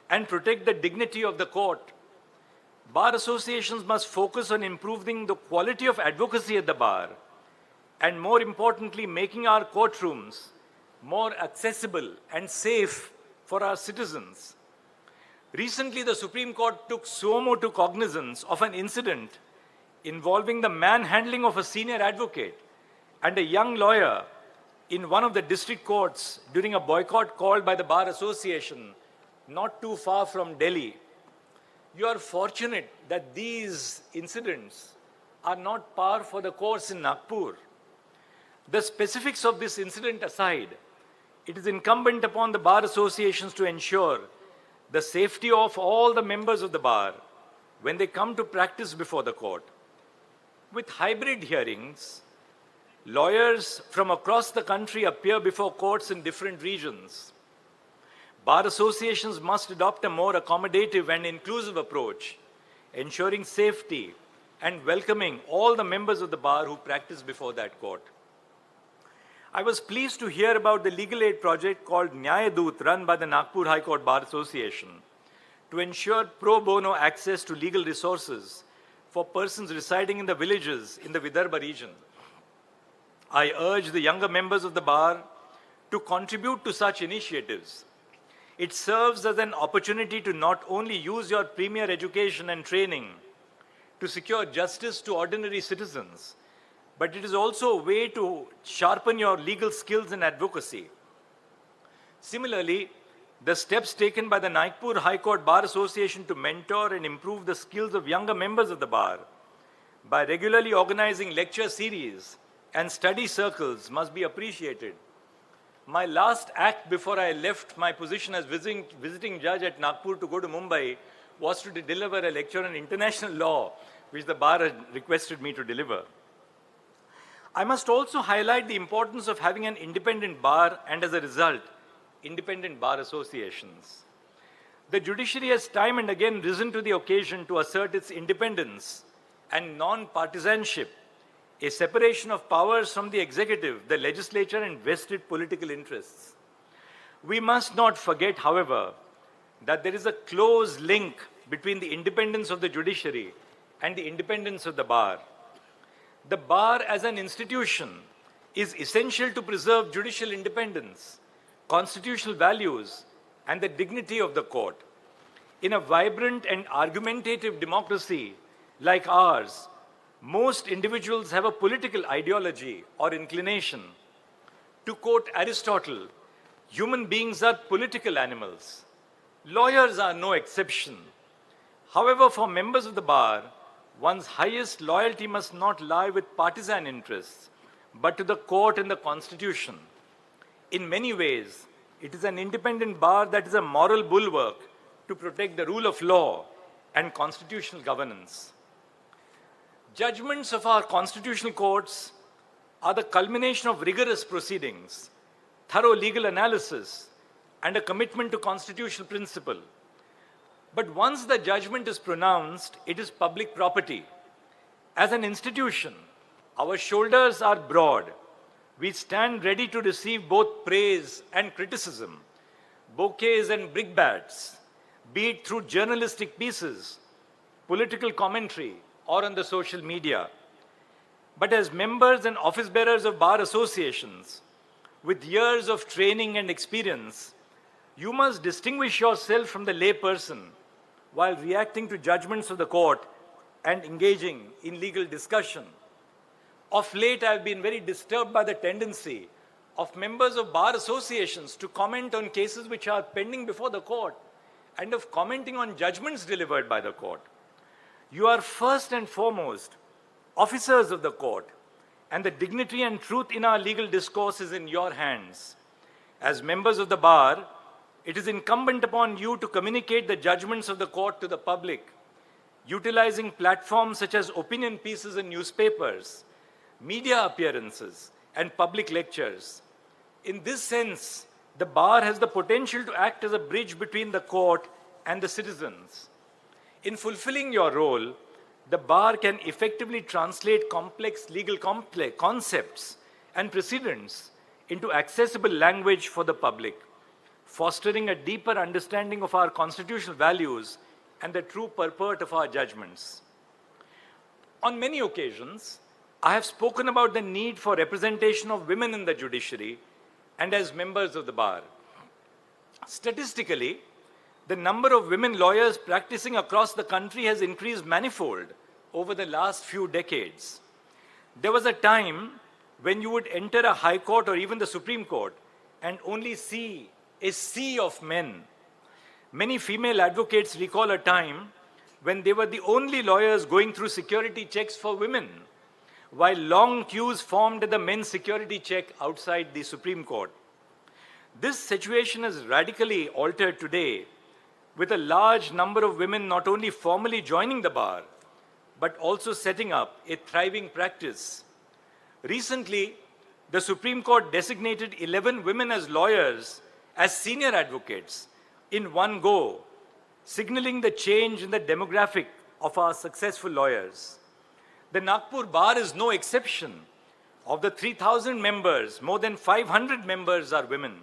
and protect the dignity of the court. Bar associations must focus on improving the quality of advocacy at the bar and, more importantly, making our courtrooms more accessible and safe for our citizens. Recently, the Supreme Court took suo to cognizance of an incident involving the manhandling of a senior advocate and a young lawyer in one of the district courts during a boycott called by the Bar Association not too far from Delhi. You are fortunate that these incidents are not par for the course in Nagpur. The specifics of this incident aside, it is incumbent upon the bar associations to ensure the safety of all the members of the bar when they come to practice before the court. With hybrid hearings, lawyers from across the country appear before courts in different regions. Bar associations must adopt a more accommodative and inclusive approach, ensuring safety and welcoming all the members of the bar who practice before that court. I was pleased to hear about the legal aid project called Nyaya Doot run by the Nagpur High Court Bar Association to ensure pro bono access to legal resources for persons residing in the villages in the Vidarbha region. I urge the younger members of the bar to contribute to such initiatives. It serves as an opportunity to not only use your premier education and training to secure justice to ordinary citizens, but it is also a way to sharpen your legal skills and advocacy. Similarly, the steps taken by the Nagpur High Court Bar Association to mentor and improve the skills of younger members of the bar by regularly organizing lecture series and study circles must be appreciated. My last act before I left my position as visiting judge at Nagpur to go to Mumbai was to deliver a lecture on international law, which the bar had requested me to deliver. I must also highlight the importance of having an independent bar and, as a result, independent bar associations. The judiciary has time and again risen to the occasion to assert its independence and non-partisanship, a separation of powers from the executive, the legislature, and vested political interests. We must not forget, however, that there is a close link between the independence of the judiciary and the independence of the bar. The bar as an institution is essential to preserve judicial independence, constitutional values, and the dignity of the court. In a vibrant and argumentative democracy like ours, most individuals have a political ideology or inclination. To quote Aristotle, human beings are political animals. Lawyers are no exception. However, for members of the bar, one's highest loyalty must not lie with partisan interests, but to the court and the constitution. In many ways, it is an independent bar that is a moral bulwark to protect the rule of law and constitutional governance. Judgments of our constitutional courts are the culmination of rigorous proceedings, thorough legal analysis, and a commitment to constitutional principle. But once the judgment is pronounced, it is public property. As an institution, our shoulders are broad. We stand ready to receive both praise and criticism, bouquets and brickbats, be it through journalistic pieces, political commentary, or on the social media. But as members and office bearers of bar associations, with years of training and experience, you must distinguish yourself from the lay person while reacting to judgments of the court and engaging in legal discussion. Of late, I have been very disturbed by the tendency of members of bar associations to comment on cases which are pending before the court and of commenting on judgments delivered by the court. You are first and foremost officers of the court, and the dignity and truth in our legal discourse is in your hands. As members of the bar, it is incumbent upon you to communicate the judgments of the court to the public, utilizing platforms such as opinion pieces in newspapers, media appearances, and public lectures. In this sense, the bar has the potential to act as a bridge between the court and the citizens. In fulfilling your role, the bar can effectively translate complex legal concepts and precedents into accessible language for the public, fostering a deeper understanding of our constitutional values and the true purport of our judgments. On many occasions, I have spoken about the need for representation of women in the judiciary and as members of the bar. Statistically, the number of women lawyers practicing across the country has increased manifold over the last few decades. There was a time when you would enter a high court or even the Supreme Court and only see a sea of men. Many female advocates recall a time when they were the only lawyers going through security checks for women, while long queues formed at the men's security check outside the Supreme Court. This situation is radically altered today, with a large number of women not only formally joining the bar, but also setting up a thriving practice. Recently, the Supreme Court designated 11 women as lawyers as senior advocates in one go, signaling the change in the demographic of our successful lawyers. The Nagpur Bar is no exception. Of the 3,000 members, more than 500 members are women.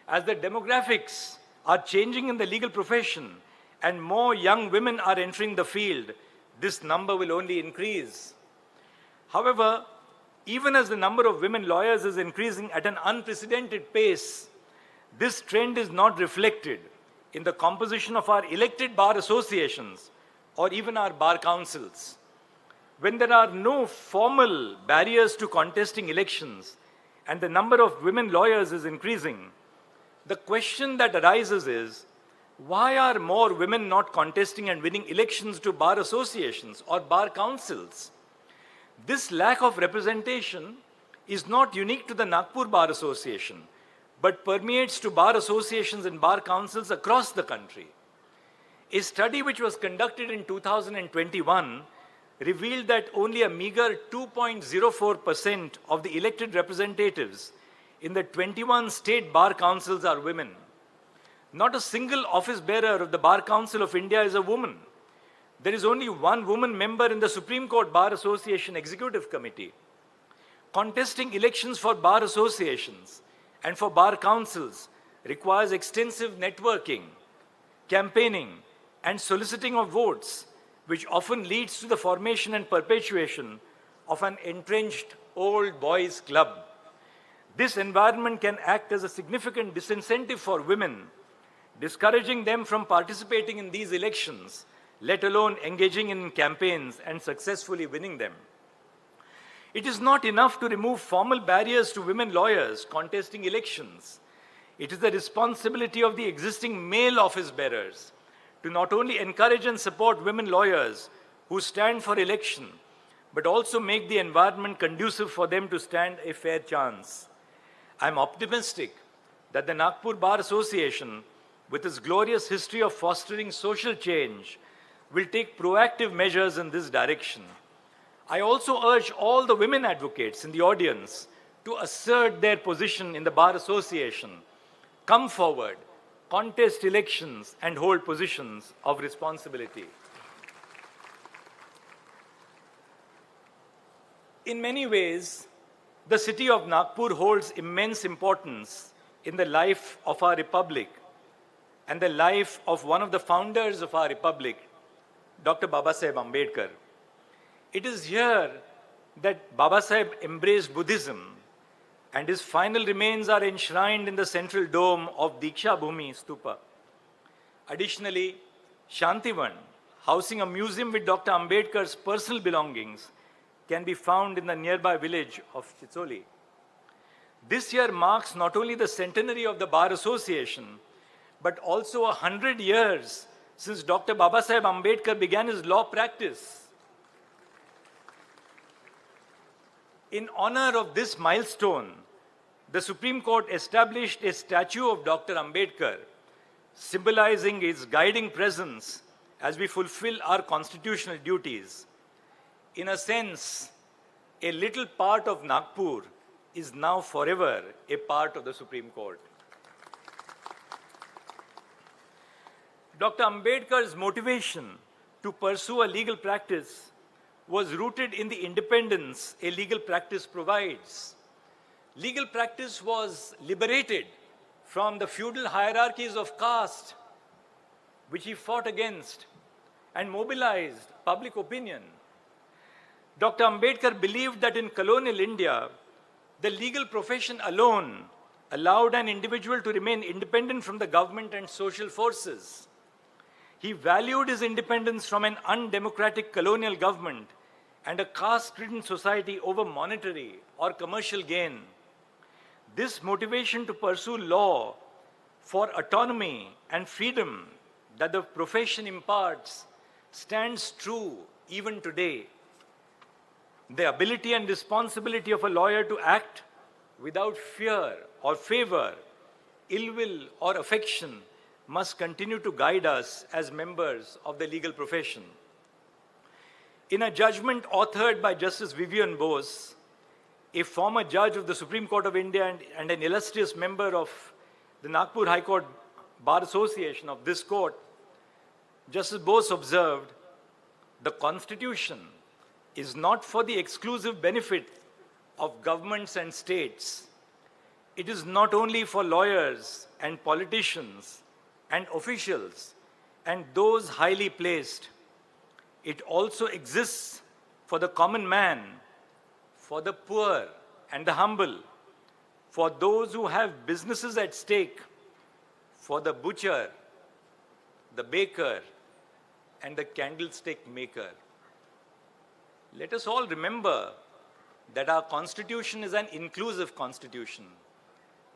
As the demographics are changing in the legal profession and more young women are entering the field, this number will only increase. However, even as the number of women lawyers is increasing at an unprecedented pace, this trend is not reflected in the composition of our elected bar associations or even our bar councils. When there are no formal barriers to contesting elections and the number of women lawyers is increasing, the question that arises is, why are more women not contesting and winning elections to bar associations or bar councils? This lack of representation is not unique to the Nagpur Bar Association, but permeates to bar associations and bar councils across the country. A study which was conducted in 2021 revealed that only a meager 2.04% of the elected representatives in the 21 state bar councils are women. Not a single office bearer of the Bar Council of India is a woman. There is only one woman member in the Supreme Court Bar Association Executive Committee. Contesting elections for bar associations and for bar councils requires extensive networking, campaigning, and soliciting of votes, which often leads to the formation and perpetuation of an entrenched old boys club. This environment can act as a significant disincentive for women, discouraging them from participating in these elections, let alone engaging in campaigns and successfully winning them. It is not enough to remove formal barriers to women lawyers contesting elections. It is the responsibility of the existing male office bearers to not only encourage and support women lawyers who stand for election, but also make the environment conducive for them to stand a fair chance. I am optimistic that the Nagpur Bar Association, with its glorious history of fostering social change, will take proactive measures in this direction. I also urge all the women advocates in the audience to assert their position in the Bar Association, come forward, contest elections, and hold positions of responsibility. In many ways, the city of Nagpur holds immense importance in the life of our republic and the life of one of the founders of our republic, Dr. Babasaheb Ambedkar. It is here that Babasaheb embraced Buddhism, and his final remains are enshrined in the central dome of Diksha Bhumi Stupa. Additionally, Shantivan, housing a museum with Dr. Ambedkar's personal belongings, can be found in the nearby village of Chicholi. This year marks not only the centenary of the Bar Association, but also 100 years since Dr. Babasaheb Ambedkar began his law practice. In honor of this milestone, the Supreme Court established a statue of Dr. Ambedkar, symbolizing his guiding presence as we fulfill our constitutional duties. In a sense, a little part of Nagpur is now forever a part of the Supreme Court. Dr. Ambedkar's motivation to pursue a legal practice was rooted in the independence a legal practice provides. Legal practice was liberated from the feudal hierarchies of caste, which he fought against and mobilized public opinion. Dr. Ambedkar believed that in colonial India, the legal profession alone allowed an individual to remain independent from the government and social forces. He valued his independence from an undemocratic colonial government and a caste-ridden society over monetary or commercial gain. This motivation to pursue law for autonomy and freedom that the profession imparts stands true even today. The ability and responsibility of a lawyer to act without fear or favor, ill will or affection must continue to guide us as members of the legal profession. In a judgment authored by Justice Vivian Bose, a former judge of the Supreme Court of India and an illustrious member of the Nagpur High Court Bar Association of this court, Justice Bose observed, "The Constitution is not for the exclusive benefit of governments and states. It is not only for lawyers and politicians and officials and those highly placed. It also exists for the common man, for the poor and the humble, for those who have businesses at stake, for the butcher, the baker, and the candlestick maker." Let us all remember that our constitution is an inclusive constitution.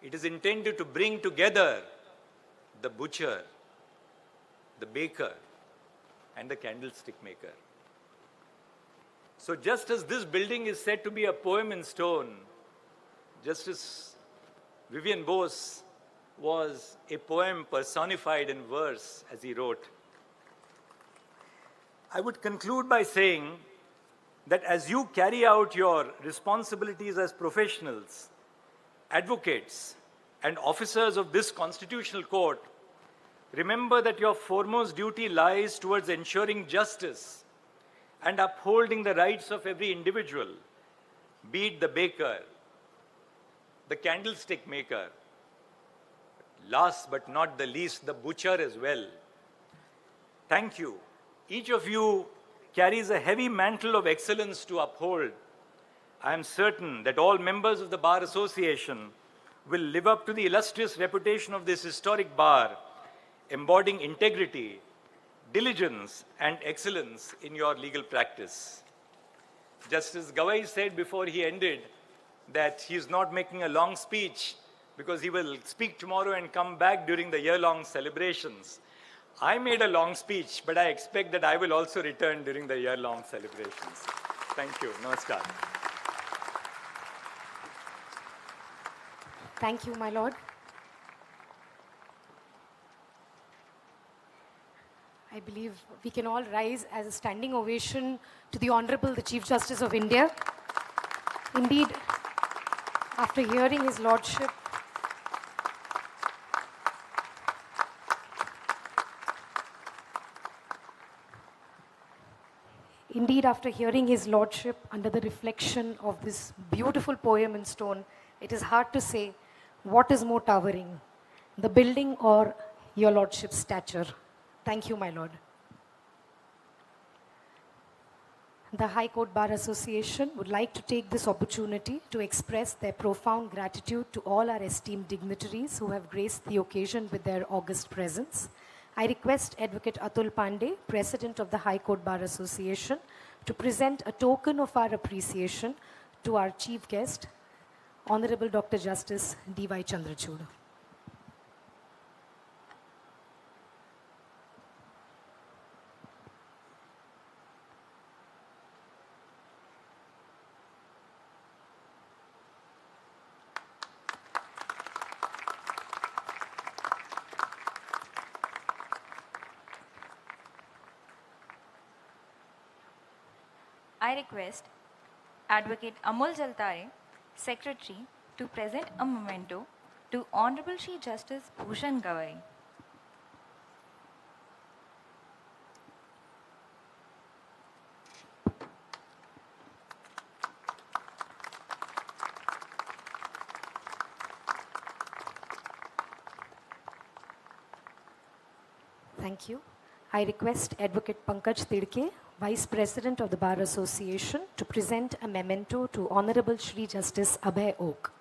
It is intended to bring together the butcher, the baker, and the candlestick maker. So just as this building is said to be a poem in stone, Justice Vivian Bose was a poem personified in verse, as he wrote. I would conclude by saying that as you carry out your responsibilities as professionals, advocates, and officers of this constitutional court, remember that your foremost duty lies towards ensuring justice and upholding the rights of every individual, be it the baker, the candlestick maker, last but not the least, the butcher as well. Thank you. Each of you carries a heavy mantle of excellence to uphold. I am certain that all members of the Bar Association will live up to the illustrious reputation of this historic bar, embodying integrity, diligence, and excellence in your legal practice. Justice Gavai said before he ended that he is not making a long speech because he will speak tomorrow and come back during the year-long celebrations. I made a long speech, but I expect that I will also return during the year-long celebrations. Thank you. Namaskar. Thank you, my lord. I believe we can all rise as a standing ovation to the Honorable, the Chief Justice of India. Indeed, after hearing his lordship, under the reflection of this beautiful poem in stone, it is hard to say what is more towering, the building or your lordship's stature. Thank you, my lord. The High Court Bar Association would like to take this opportunity to express their profound gratitude to all our esteemed dignitaries who have graced the occasion with their august presence. I request Advocate Atul Pandey, President of the High Court Bar Association, to present a token of our appreciation to our chief guest, Honorable Dr. Justice D.Y. Chandrachud. I request Advocate Amol Jaltare, Secretary, to present a memento to Honorable Shri Justice Bhushan Gavai. Thank you. I request Advocate Pankaj Tidke, Vice President of the Bar Association, to present a memento to Honorable Shri Justice Abhay Oak.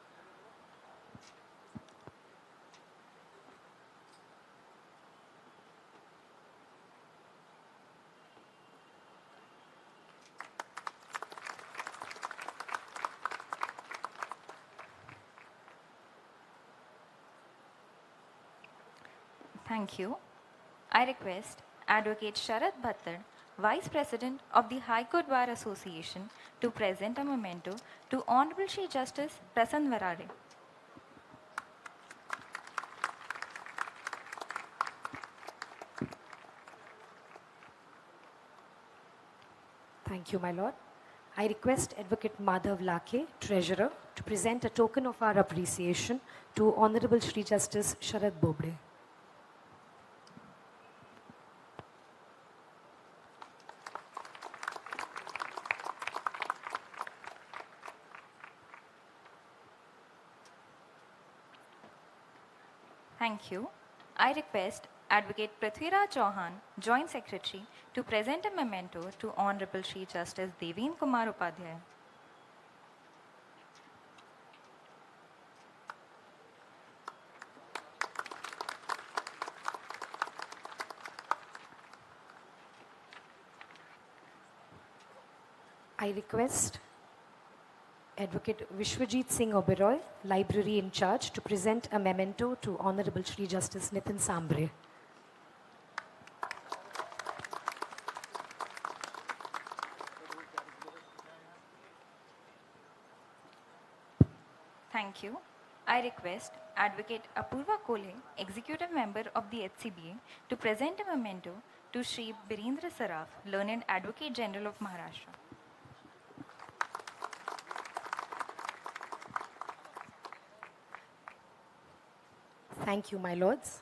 Thank you. I request Advocate Sharad, Vice President of the High Court Bar Association, to present a memento to Honorable Shri Justice Prasanna Varale. Thank you, my lord. I request Advocate Madhav Lakhe, Treasurer, to present a token of our appreciation to Honorable Shri Justice Sharad Bobde. Thank you. I request Advocate Prithviraj Chauhan, Joint Secretary, to present a memento to Honorable Shri Justice Devendra Kumar Upadhyaya. I request Advocate Vishwajit Singh Oberoi, Library in Charge, to present a memento to Honorable Shri Justice Nitin Sambre. Thank you. I request Advocate Apurva Kole, Executive Member of the HCBA, to present a memento to Shri Birendra Saraf, Learned Advocate General of Maharashtra. Thank you, my lords.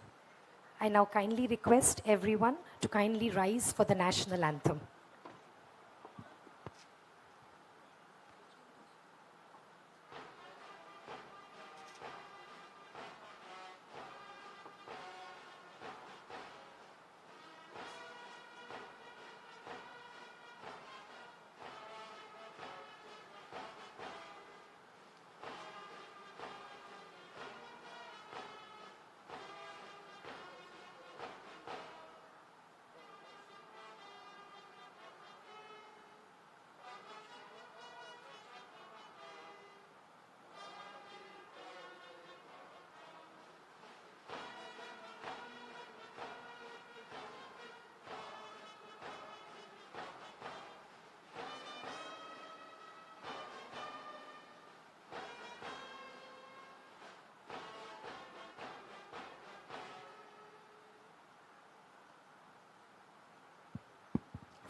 I now kindly request everyone to kindly rise for the national anthem.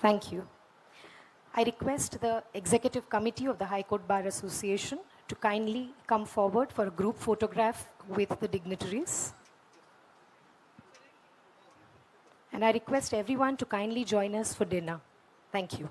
Thank you. I request the Executive Committee of the High Court Bar Association to kindly come forward for a group photograph with the dignitaries. And I request everyone to kindly join us for dinner. Thank you.